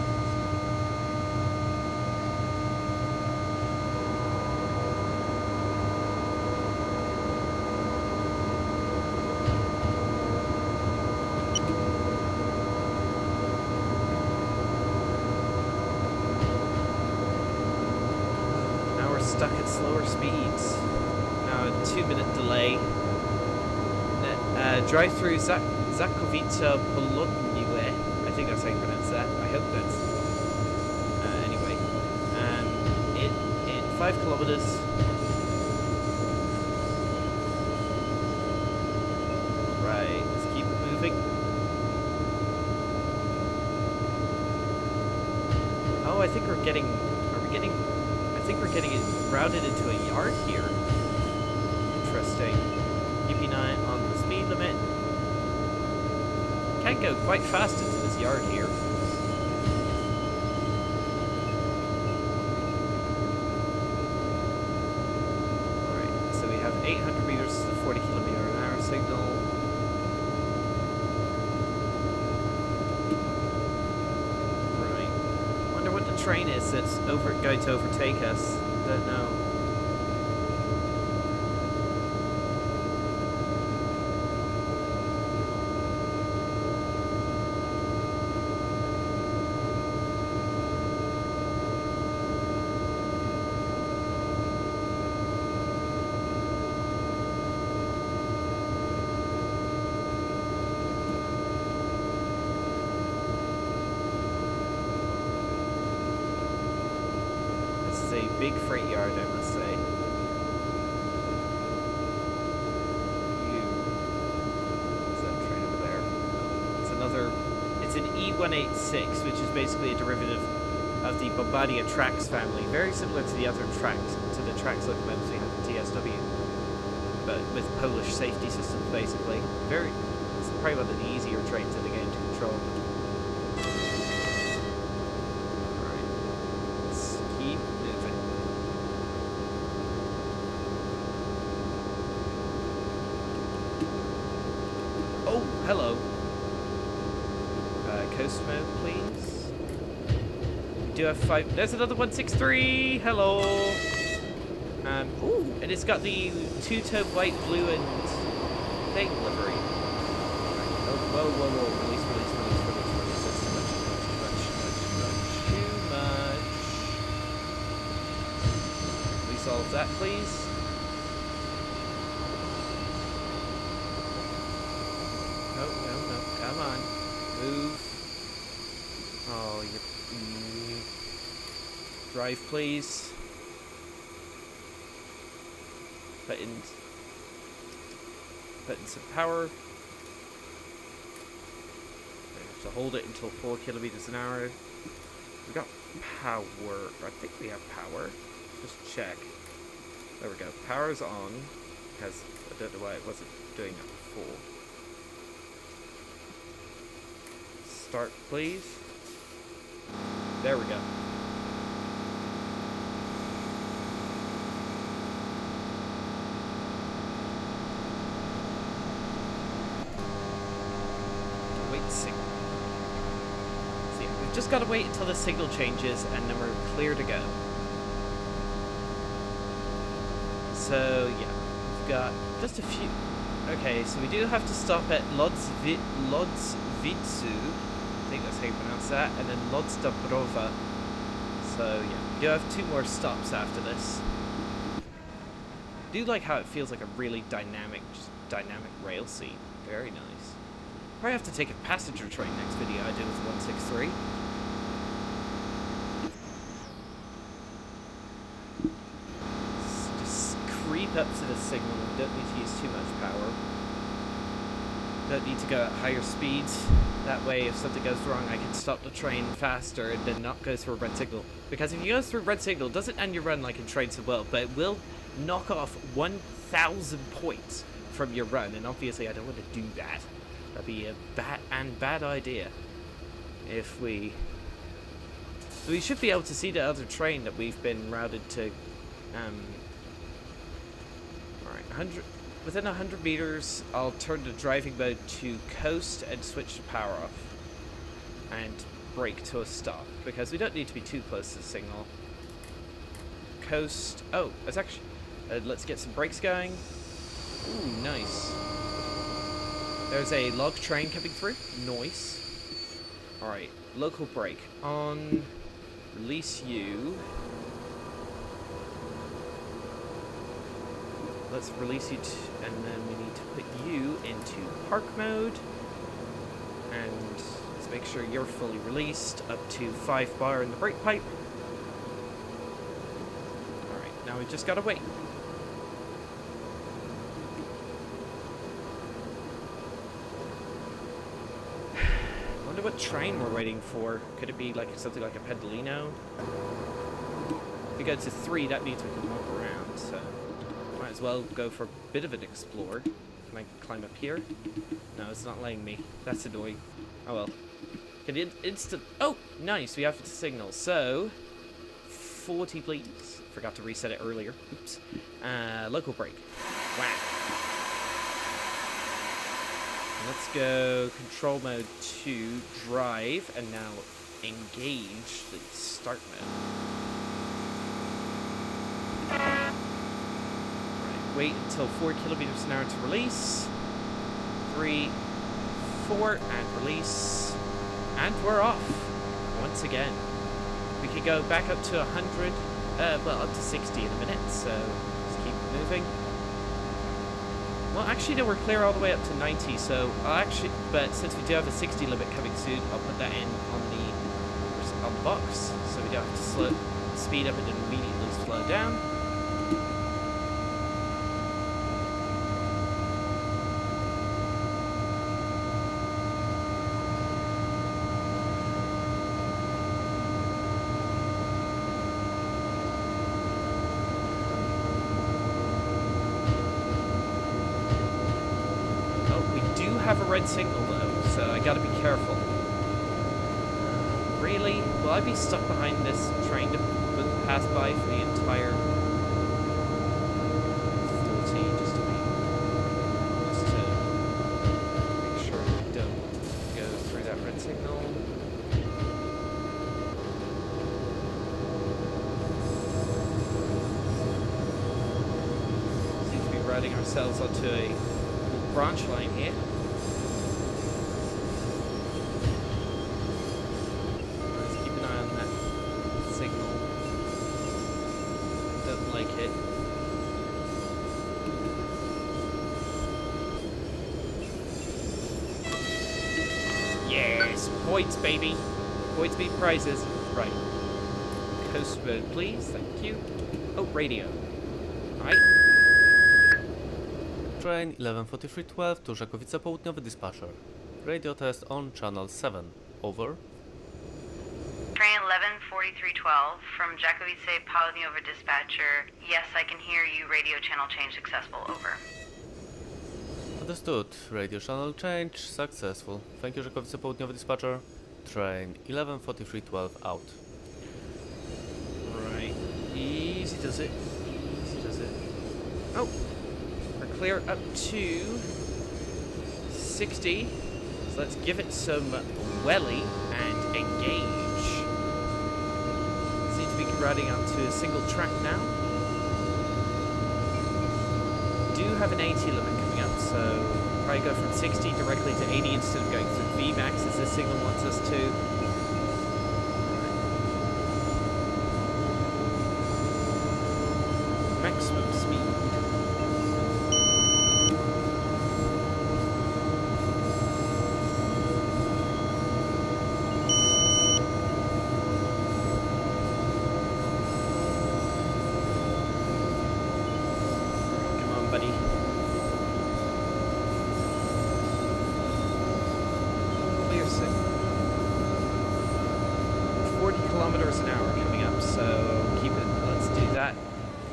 Stuck at slower speeds. Now a 2-minute delay. Drive through Zakowice Polodniwe. I think that's how you pronounce that. I hope that's. Anyway. And in 5 kilometers. Right, let's keep it moving. Oh, I think we're getting. Are we getting. I think we're getting it routed into a yard here. Interesting. Keeping an eye on the speed limit. Can go quite fast into this yard here. Alright, so we have 800 meters to the 40 kilometer an hour signal. What the train is that's going to overtake us. Don't know. A big freight yard, I must say. What's that train over there? It's another. It's an E186, which is basically a derivative of the Bombardier Trax family, very similar to the other tracks, to the Trax locomotives we have in TSW, but with Polish safety systems, basically. It's probably one of the easier trains in the game to control. Hello. Coast mode, please. We do have 5. There's another 163. Hello. Ooh, and it's got the two-tone white, blue, and thing livery. Oh, whoa. Release. That's too much. Release all of that, please. No. Come on. Move. Oh, you... Drive, please. Buttons of power. We have to hold it until 4 kilometers an hour. We got power. I think we have power. Just check. There we go. Power's on. Because I don't know why it wasn't doing that before. Start, please. There we go. Wait, signal. So yeah, we've just got to wait until the signal changes and then we're clear to go. So yeah, we've got just a few. Okay, so we do have to stop at Lodz Vitzu. I think that's how you pronounce that, and then Lodz Dobrova. So yeah, we do have 2 more stops after this. do like how it feels like a really dynamic rail scene. Very nice. Probably have to take a passenger train next video I do with 163. Just creep up to the signal. We don't need to use too much power. Don't need to go at higher speeds. That way, if something goes wrong, I can stop the train faster and then not go through a red signal. Because if you go through a red signal, it doesn't end your run like in Trains to the World, but it will knock off 1,000 points from your run, and obviously I don't want to do that. That'd be a bad idea. If we should be able to see the other train that we've been routed to. Alright, within 100 meters, I'll turn the driving mode to coast and switch the power off. And brake to a stop, because we don't need to be too close to the signal. Coast. Oh, that's actually. Let's get some brakes going. Ooh, nice. There's a log train coming through. Nice. Alright, local brake. On. Release you. Let's release you, and then we need to put you into park mode. And let's make sure you're fully released up to 5 bar in the brake pipe. Alright, now we just gotta wait. I wonder what train we're waiting for. Could it be like something like a Pedalino? If we go to 3, that means we can walk around, so might as well go for a bit of an explore. Can I climb up here? No, it's not letting me. That's annoying. Oh well. Can it instant? Oh, nice. We have the signal. So 40, please. Forgot to reset it earlier. Oops. Local brake. Wow. Let's go control mode 2, drive, and now engage the start mode. Right, wait until 4 kilometers an hour to release. 3, 4, and release. And we're off. Once again. We could go back up to 100, well, up to 60 in a minute, so let's keep moving. Well, actually, no, we're clear all the way up to 90, so but since we do have a 60 limit coming soon, I'll put that in on the box, so we don't have to speed up and then immediately slow down. Have a red signal though, so I gotta be careful. Really? Will I be stuck behind this train to pass by for the entire 40 just to make sure we don't go through that red signal? Seem to be routing ourselves onto a branch line here. Points, baby. Points beat prizes. Right. Coast mode, please. Thank you. Oh, radio. Alright. Train 114312 to Żakowice Południowy dispatcher. Radio test on channel 7. Over. Train 114312 from Żakowice Południowy dispatcher. Yes, I can hear you. Radio channel change successful. Over. Understood. Radio channel change successful. Thank you, Żakowice Południowy dispatcher. Train 114312 out. Right. Easy does it. Easy does it. Oh! We're clear up to 60. So let's give it some welly and engage. Seems to be routing onto a single track now. We do have an 80 limit coming up, so probably go from 60 directly to 80 instead of going through VMAX as this signal wants us to. Maximum speed.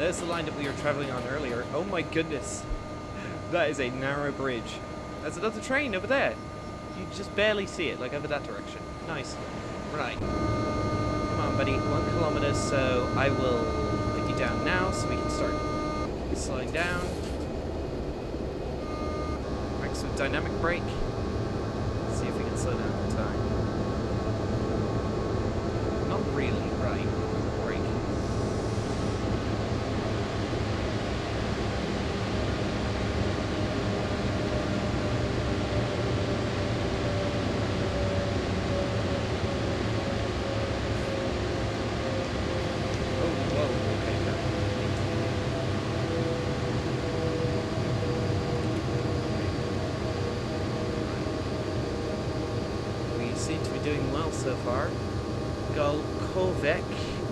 There's the line that we were traveling on earlier. Oh my goodness. That is a narrow bridge. There's another train over there. You just barely see it, like over that direction. Nice. Right. Come on, buddy. 1 kilometer, so I will put you down now so we can start slowing down. Max with dynamic brake. Let's see if we can slow down in time. Not really, right. Brake. Doing well so far. Locomotive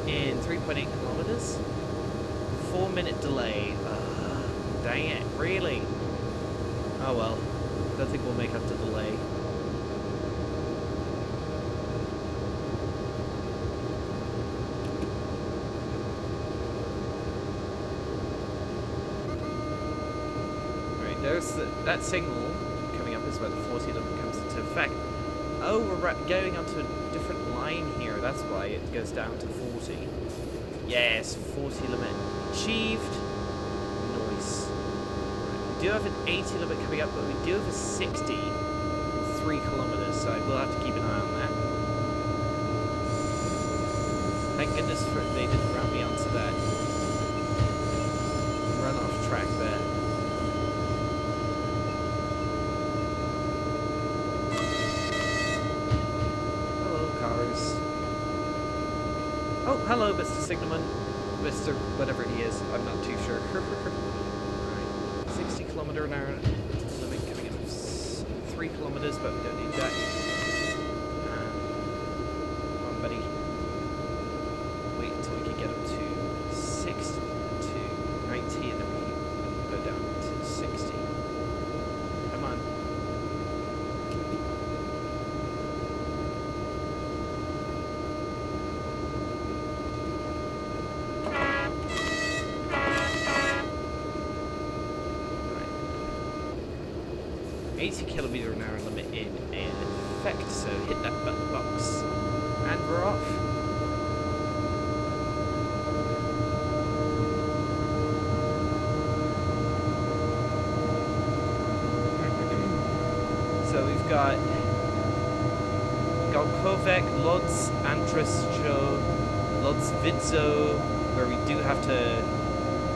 in 3.8 kilometers. 4-minute delay. Dang it, really? Oh well. Don't think we'll make up the delay. Right, there's that signal coming up is where the 40 limit comes into effect. Oh, we're going onto a different line here. That's why it goes down to 40. Yes, 40 limit achieved. Nice. Right, we do have an 80 limit coming up, but we do have a 60 in 3 kilometers, so we'll have to keep an eye on that. Thank goodness they didn't route me onto that runoff track there. Oh, hello, Mr. Signalman. Mr. whatever he is. I'm not too sure. Right. 60 kilometer an hour limit coming in 3 kilometers, but we don't need that. Come on, buddy. Wait until we can get up to 60 to 90, and then we can go down to 60. Come on. Right. 80 kilometer an hour limit in effect, so hit that button box, and we're off. So we've got Locomotive, Lodz, Antrestro, Lodz Vidzo, where we do have to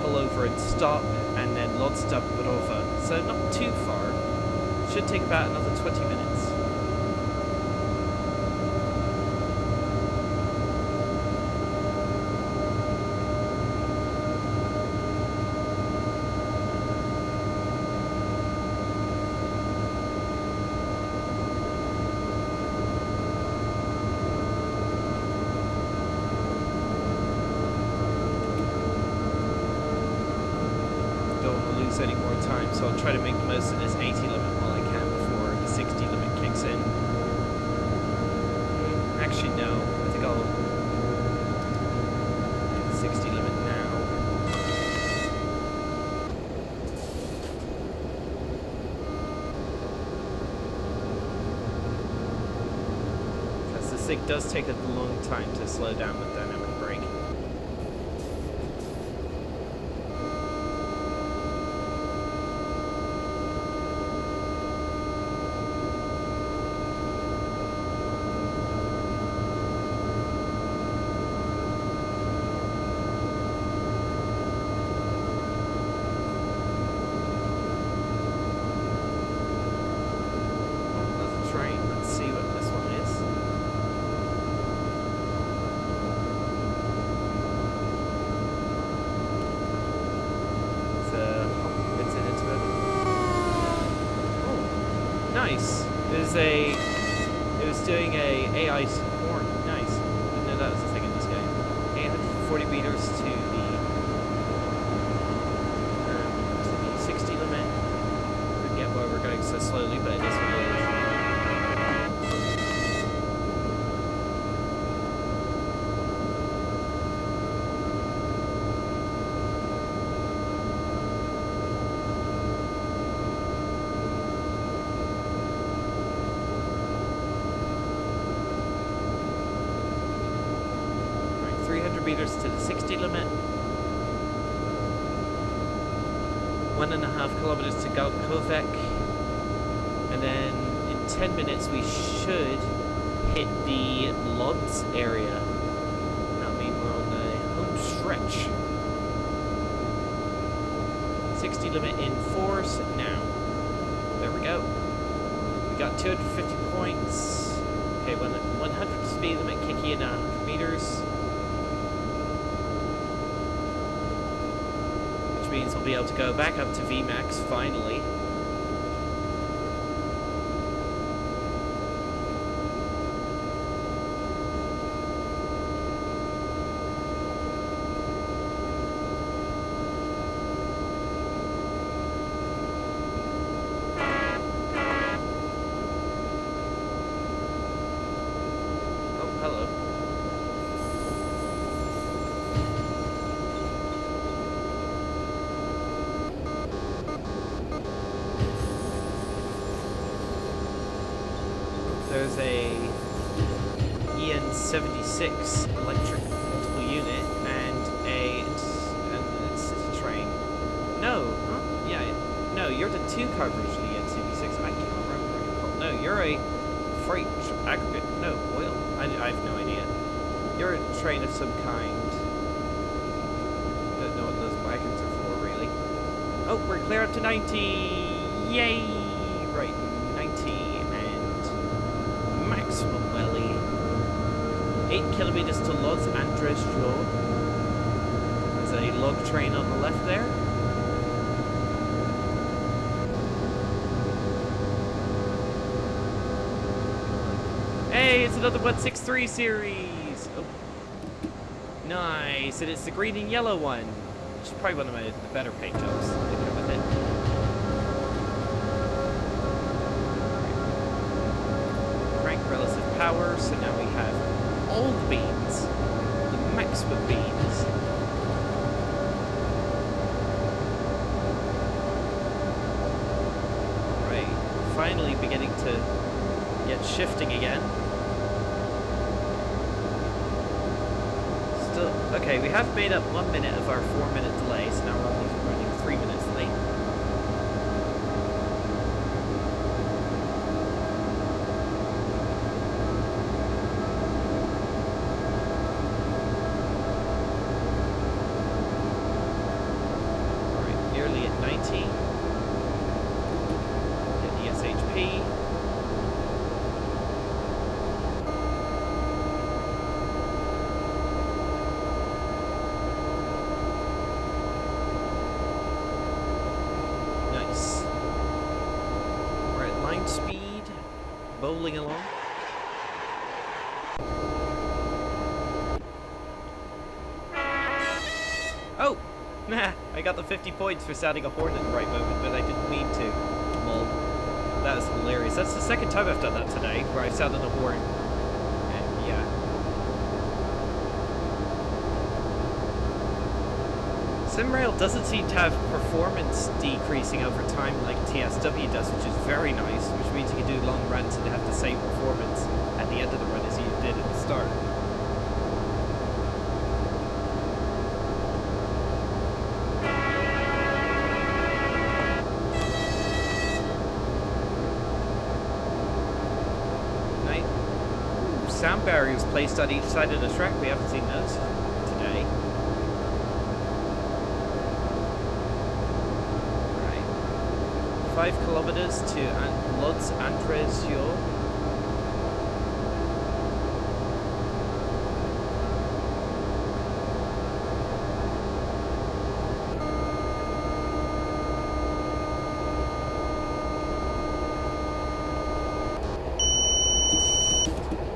pull over and stop, and then Lodz Dobrova. So not too far. Should take about another 20 minutes. Any more time, so I'll try to make the most of this 80 limit while I can before the 60 limit kicks in. Actually, no. I think I'll do the 60 limit now. Because this thing does take a long time to slow down with dynamic brake. Nice. It was doing a AI horn. Nice. Didn't know that was a thing in this game. 840 meters to the 60 limit. I forget why we're going so slowly, but it is what it is. meters to the 60 limit. 1.5 kilometers to Locomotive. And then in 10 minutes we should hit the Lodz area. That'll mean we're on the home stretch. 60 limit in force now. There we go. We got 250 points. Okay, 100 speed limit, kicking in 100 meters. Which means we'll be able to go back up to VMAX finally. Hello. There's a EN76 electric multiple unit and it's a train. No, huh? Yeah, no, you're the 2-car version of the EN76. I can't remember what you're called. No, you're a freight aggregate. No, oil. I have no idea. You're a train of some kind. Don't know what those wagons are for, really. Oh, we're clear up to 90! Yay! Right, 90 and maximum welly. 8 kilometers to Lodz and Warsaw. There's a log train on the left there. Hey, it's another 163 series! Oh. Nice, and it's the green and yellow one. Which is probably one of the better paint jobs that come with it. Crank relative power, so now we have all the beans. The maximum beans. Alright, finally beginning to get shifting again. Okay, we have made up 1 minute of our 4-minute delay, so now we're only running 3 minutes late. Alright, nearly at 90. Get the SHP. Speed, bowling along. Oh! Nah, I got the 50 points for sounding a horn at the right moment, but I didn't mean to. Lol. That was hilarious. That's the second time I've done that today, where I've sounded a horn. And yeah. SimRail doesn't seem to have performance decreasing over time like TSW does, which is very nice, which means you can do long runs and have the same performance at the end of the run as you did at the start. Night. Ooh, sound barriers placed on each side of the track. We haven't seen those today. 5 kilometers to Lodz and Warsaw.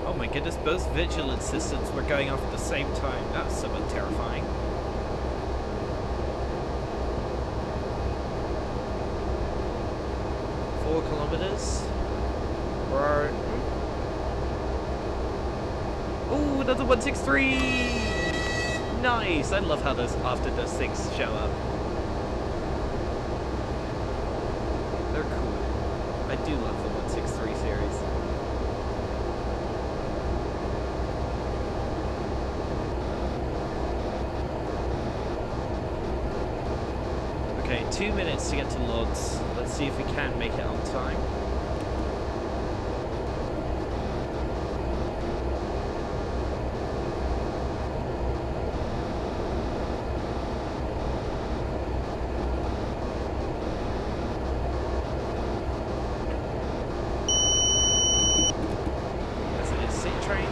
Oh my goodness, both vigilance systems were going off at the same time. That was somewhat terrifying. 4 kilometers. We're... Ooh, another 163! Nice! I love how often those things show up. They're cool. I do love the 163 series. 2 minutes to get to Lodz. Let's see if we can make it on time. Yes, it is city train.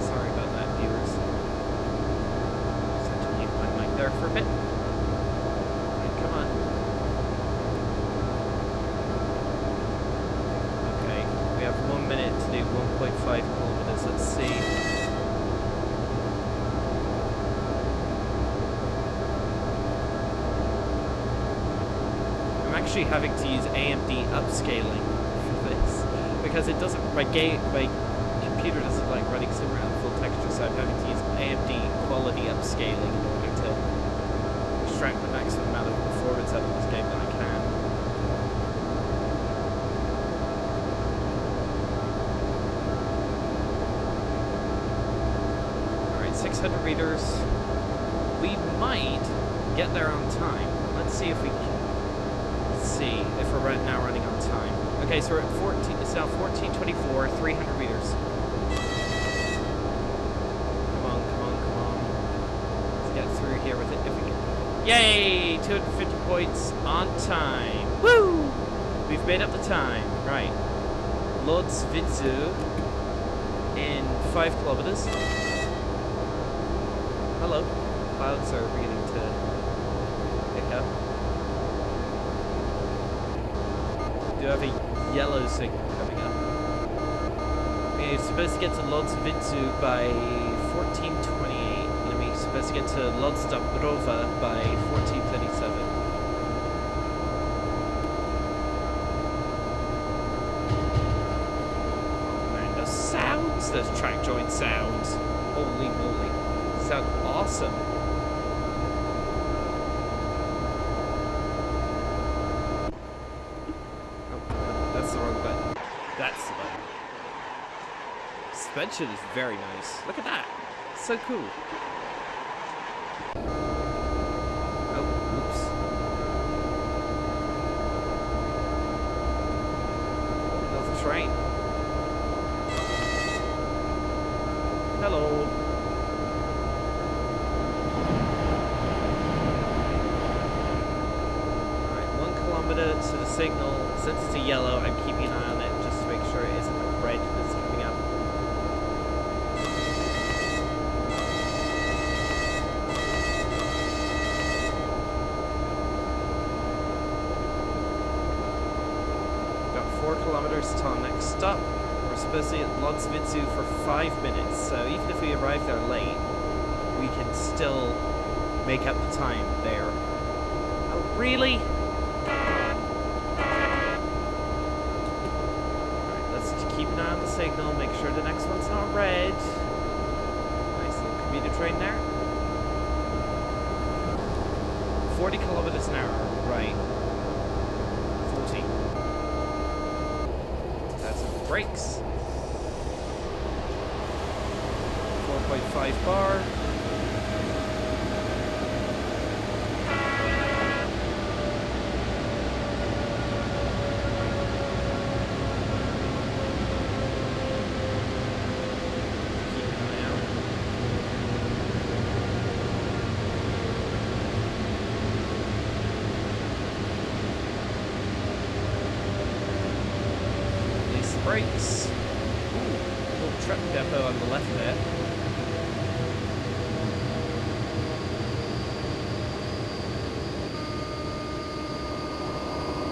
Sorry about that, viewers. Just had to mute my mic there for a bit. Right, come on. Okay, we have 1 minute to do 1.5 kilometers. Let's see. I'm actually having to use AMD upscaling for this because it doesn't. My computer doesn't like running SimRail at full texture, so I'm having to use AMD quality upscaling in order to extract the maximum amount of performance out of this game that I can. Alright, 600 meters. We might get there on time. Let's see if we can. Let's see if we're now running on time. Okay, so we're at 14. It's now 14:24, 300 meters. Come on, come on, come on. Let's get through here with it if we can. Yay! 250 points on time. Woo! We've made up the time. Right. Lodz Vidzu in 5 kilometers. Hello. Clouds are beginning to pick up. We do have a yellow signal coming up. We're supposed to get to Lodz Vidzu by 14:28, and we're supposed to get to Lodz Dąbrowa by 14:37. Oh man, those sounds, those track joint sounds. Holy moly. Sound awesome. That's the wrong button. That's the button. Suspension is very nice. Look at that. So cool. Oh, oops. Another train. Hello. Alright, 1 kilometer to the signal. Since it's a yellow, I'm keeping an eye on it just to make sure it isn't a red that's coming up. Got 4 kilometers to our next stop. We're supposed to be at Lodz Vidzu for 5 minutes, so even if we arrive there late, we can still make up the time there. Oh, really? Keep an eye on the signal, make sure the next one's not red. Nice little commuter train there. 40 kilometers an hour, right. 40. That's some brakes. 4.5 bar. Brakes. Ooh, little truck depot on the left there.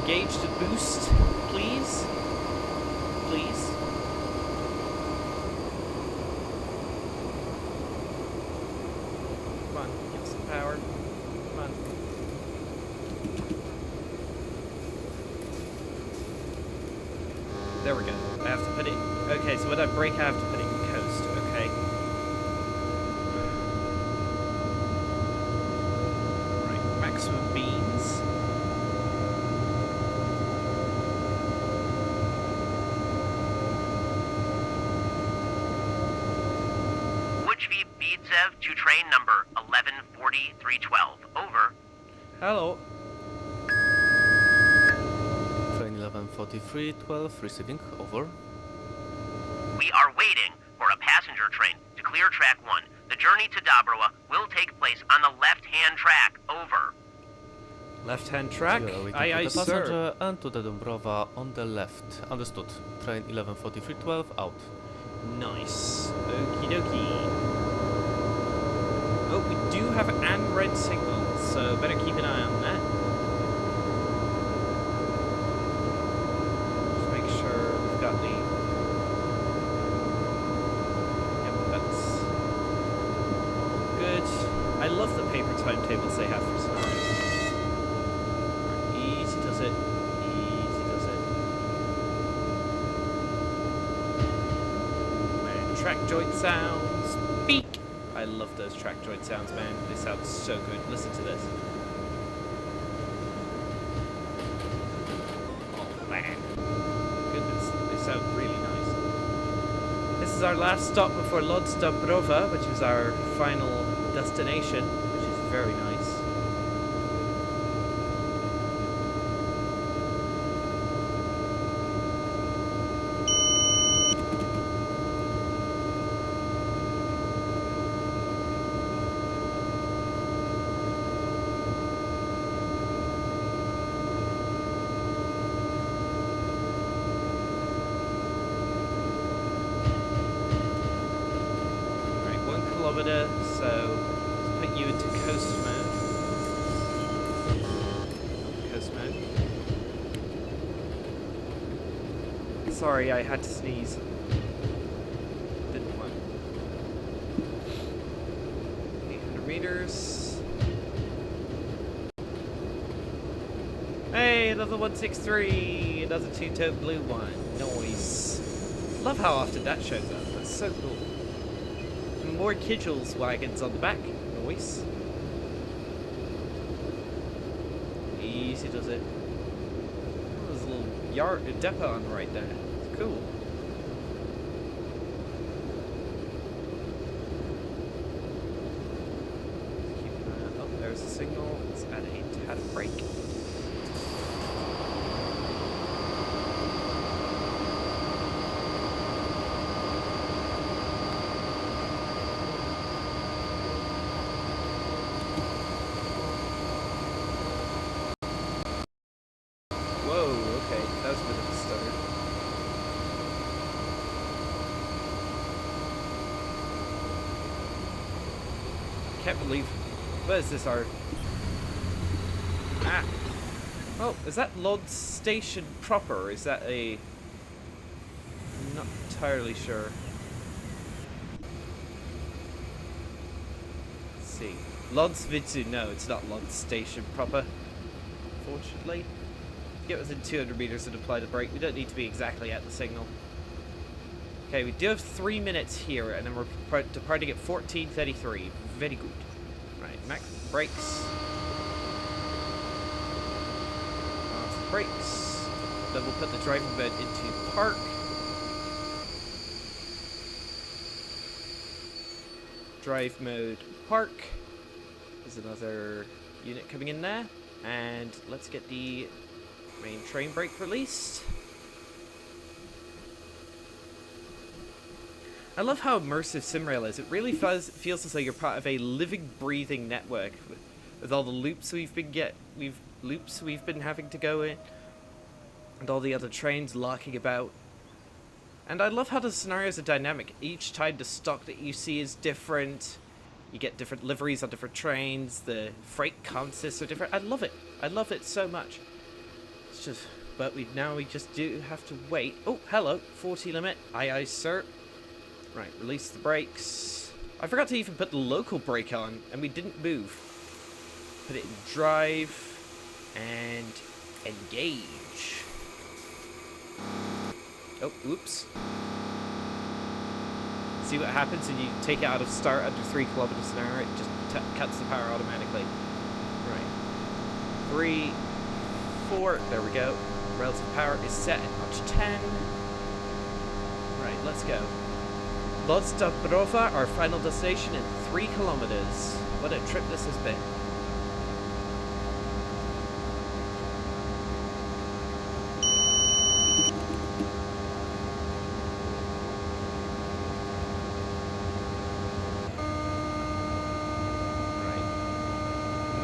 Gauge to boost, please. Please. power. Come on. There we go. I have to put it... Okay, so when I brake, I have to put it in coast. Okay. Right, maximum beans. To train number 114312. Over. Hello. Train 114312 receiving. Over. We are waiting for a passenger train to clear track 1. The journey to Dobrowa will take place on the left-hand track. Over. Left-hand track? We are waiting Aye, for aye, the sir. passenger and to the Dąbrowa on the left. Understood. Train 114312 out. Nice. Okie dokie. Oh, we do have an red signal, so better keep an eye on that. Just make sure we've got the... Yep, that's good. I love the paper timetables they have for scenarios. Easy does it. Easy does it. Man, track joint sounds. Beak! I love those track joint sounds, man. They sound so good. Listen to this. Oh, man. Goodness, they sound really nice. This is our last stop before Lodz Dąbrowa, which is our final destination, which is very nice. So let's put you into coast mode. Coast mode. Sorry, I had to sneeze. Didn't want. 800 meters. Hey, another 163. Another two-tone blue one. Nice. Love how often that shows up. That's so cool. More Kidgels wagons on the back. Nice. Easy does it. Oh, there's a little yard, depot on the right there. It's cool. Keep an eye on. Oh, there's a signal. Let's add a tad of brake. I can't believe... What is this, our... Ah! Oh, is that Lodz station proper, or is that a... I'm not entirely sure. Let's see. Lodz Vidzu, no, it's not Lodz station proper. Unfortunately. Get within 200 meters and apply the brake. We don't need to be exactly at the signal. Okay, we do have 3 minutes here, and then we're departing at 14:33. Very good. Right, max brakes. Off the brakes. Then we'll put the driving mode into park. Drive mode park. There's another unit coming in there. And let's get the main train brake released. I love how immersive SimRail is. It really feels as though you're part of a living, breathing network with all the loops we've been having to go in, and all the other trains locking about. And I love how the scenarios are dynamic. Each time the stock that you see is different. You get different liveries on different trains. The freight consists are different. I love it. I love it so much. It's just, but we just do have to wait. Oh, hello, 40 limit. Aye, aye, sir. Right, release the brakes. I forgot to even put the local brake on, and we didn't move. Put it in drive. And engage. Oh, oops. See what happens when you take it out of start under 3 kilometers an hour? It just cuts the power automatically. Right. 3, 4. There we go. Relative power is set at notch 10. Right, let's go. Lodz Dobrowa, our final destination in 3 kilometers. What a trip this has been.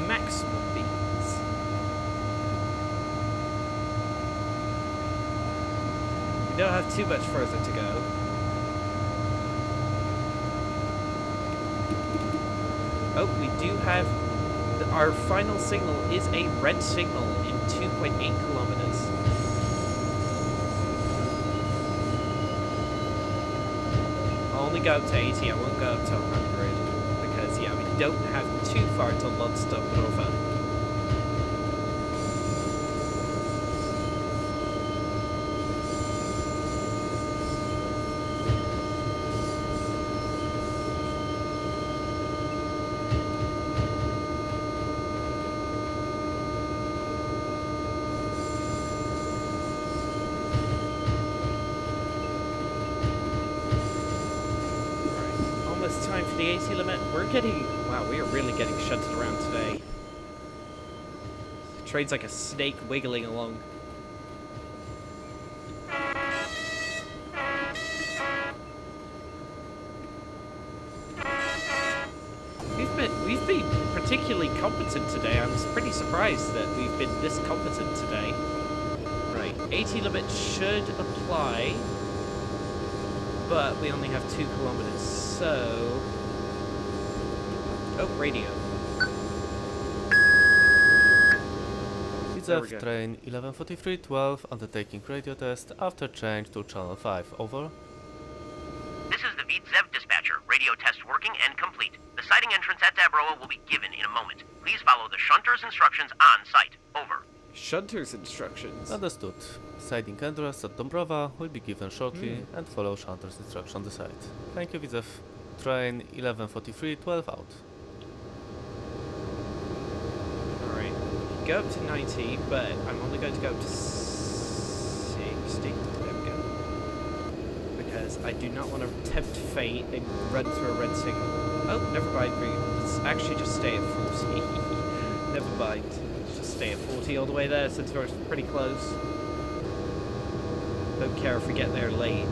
Maximum beats. We don't have too much further to go. Oh, we do have... our final signal is a red signal in 2.8 kilometers. I'll only go up to 80, I won't go up to 100. Because, yeah, we don't have too far to Lodz Dobrowa. Almost time for the 80 limit. We're getting... wow, we are really getting shunted around today. The train's like a snake wiggling along. We've been particularly competent today. I'm pretty surprised that we've been this competent today. Right, 80 limit should apply, but we only have 2 kilometers, so... oh, radio. Widzew, train 114312 undertaking radio test after change to channel 5. Over. This is the Widzew dispatcher. Radio test working and complete. The sighting entrance at Dobrowa will be given in a moment. Please follow the shunter's instructions on site. Over. Shunter's instructions? Understood. Sighting entrance at Dobrowa will be given shortly and follow shunter's instruction on the site. Thank you, Widzew. Train 114312 out. Alright. Go up to 90, but I'm only going to go up to 60. There we go. Because I do not want to tempt fate and run through a red signal. Oh, never mind. Let's actually just stay at 40. Never mind. Let's just stay at 40 all the way there since we're pretty close. Don't care if we get there late.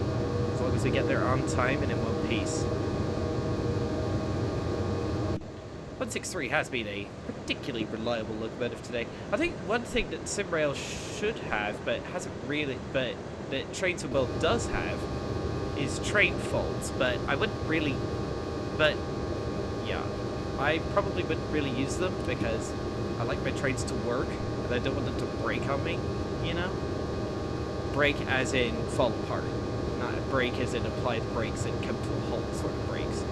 As long as we get there on time and in one piece. 163 has been a particularly reliable locomotive today. I think one thing that SimRail should have, but hasn't really, but that Train to World does have, is train faults, but I wouldn't really, but yeah, I probably wouldn't really use them because I like my trains to work, and I don't want them to break on me, you know? Break as in fall apart, not break as in apply the brakes and come to a halt sort of brakes.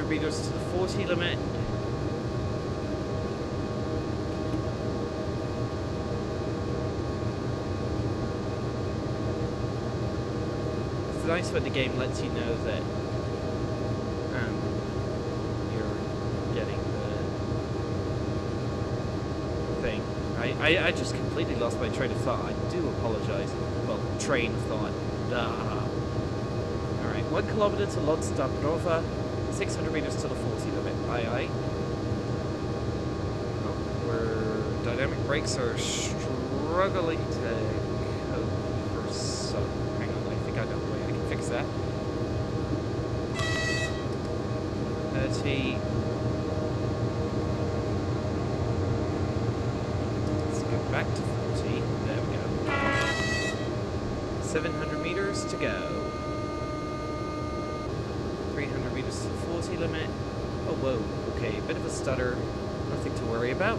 Meters to the 40 limit. It's nice when the game lets you know that you're getting the thing. I just completely lost my train of thought. I do apologize. Well, train of thought. Alright, 1 kilometer to Lodz Dobrowa. 600 meters to the 40 limit. Aye, aye. Oh, dynamic brakes are struggling to cope for some. Hang on, I think I know the way I can fix that. 30. Let's go back to 40. There we go. 700 meters to go. 300 meters to the 40 limit. Oh, whoa. Okay, bit of a stutter. Nothing to worry about.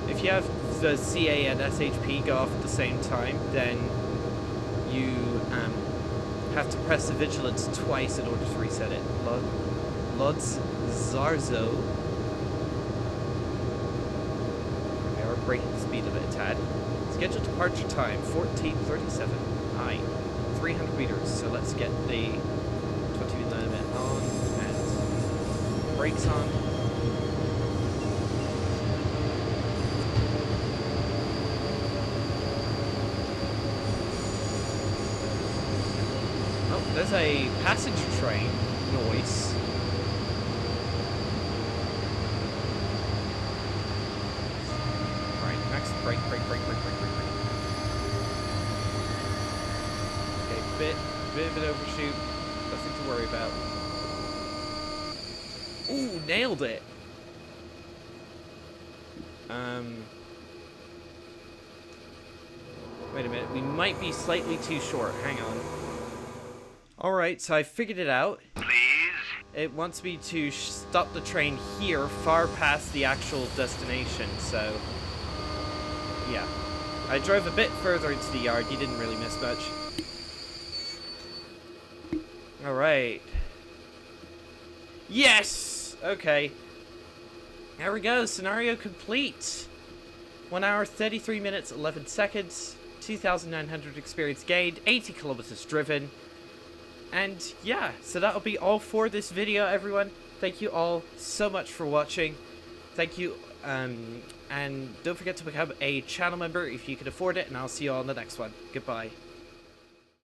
If you have the CA and SHP go off at the same time, then you have to press the vigilance twice in order to reset it. Lodz Zarzo. Okay, we're breaking the speed of it a tad. Scheduled departure time 14:37. Aye, 300 meters. So let's get the 20 limit on and brakes on. There's a passenger train noise. Alright, next brake. Okay, bit of an overshoot. Nothing to worry about. Ooh, nailed it. Wait a minute, we might be slightly too short. Hang on. Alright, so I figured it out. Please? It wants me to stop the train here, far past the actual destination, so... yeah. I drove a bit further into the yard, you didn't really miss much. Alright. Yes! Okay. There we go, scenario complete. 1 hour, 33 minutes, 11 seconds, 2,900 experience gained, 80 kilometers driven. And yeah, so that'll be all for this video, everyone. Thank you all so much for watching. Thank you, and don't forget to become a channel member if you can afford it, and I'll see you all in the next one. Goodbye.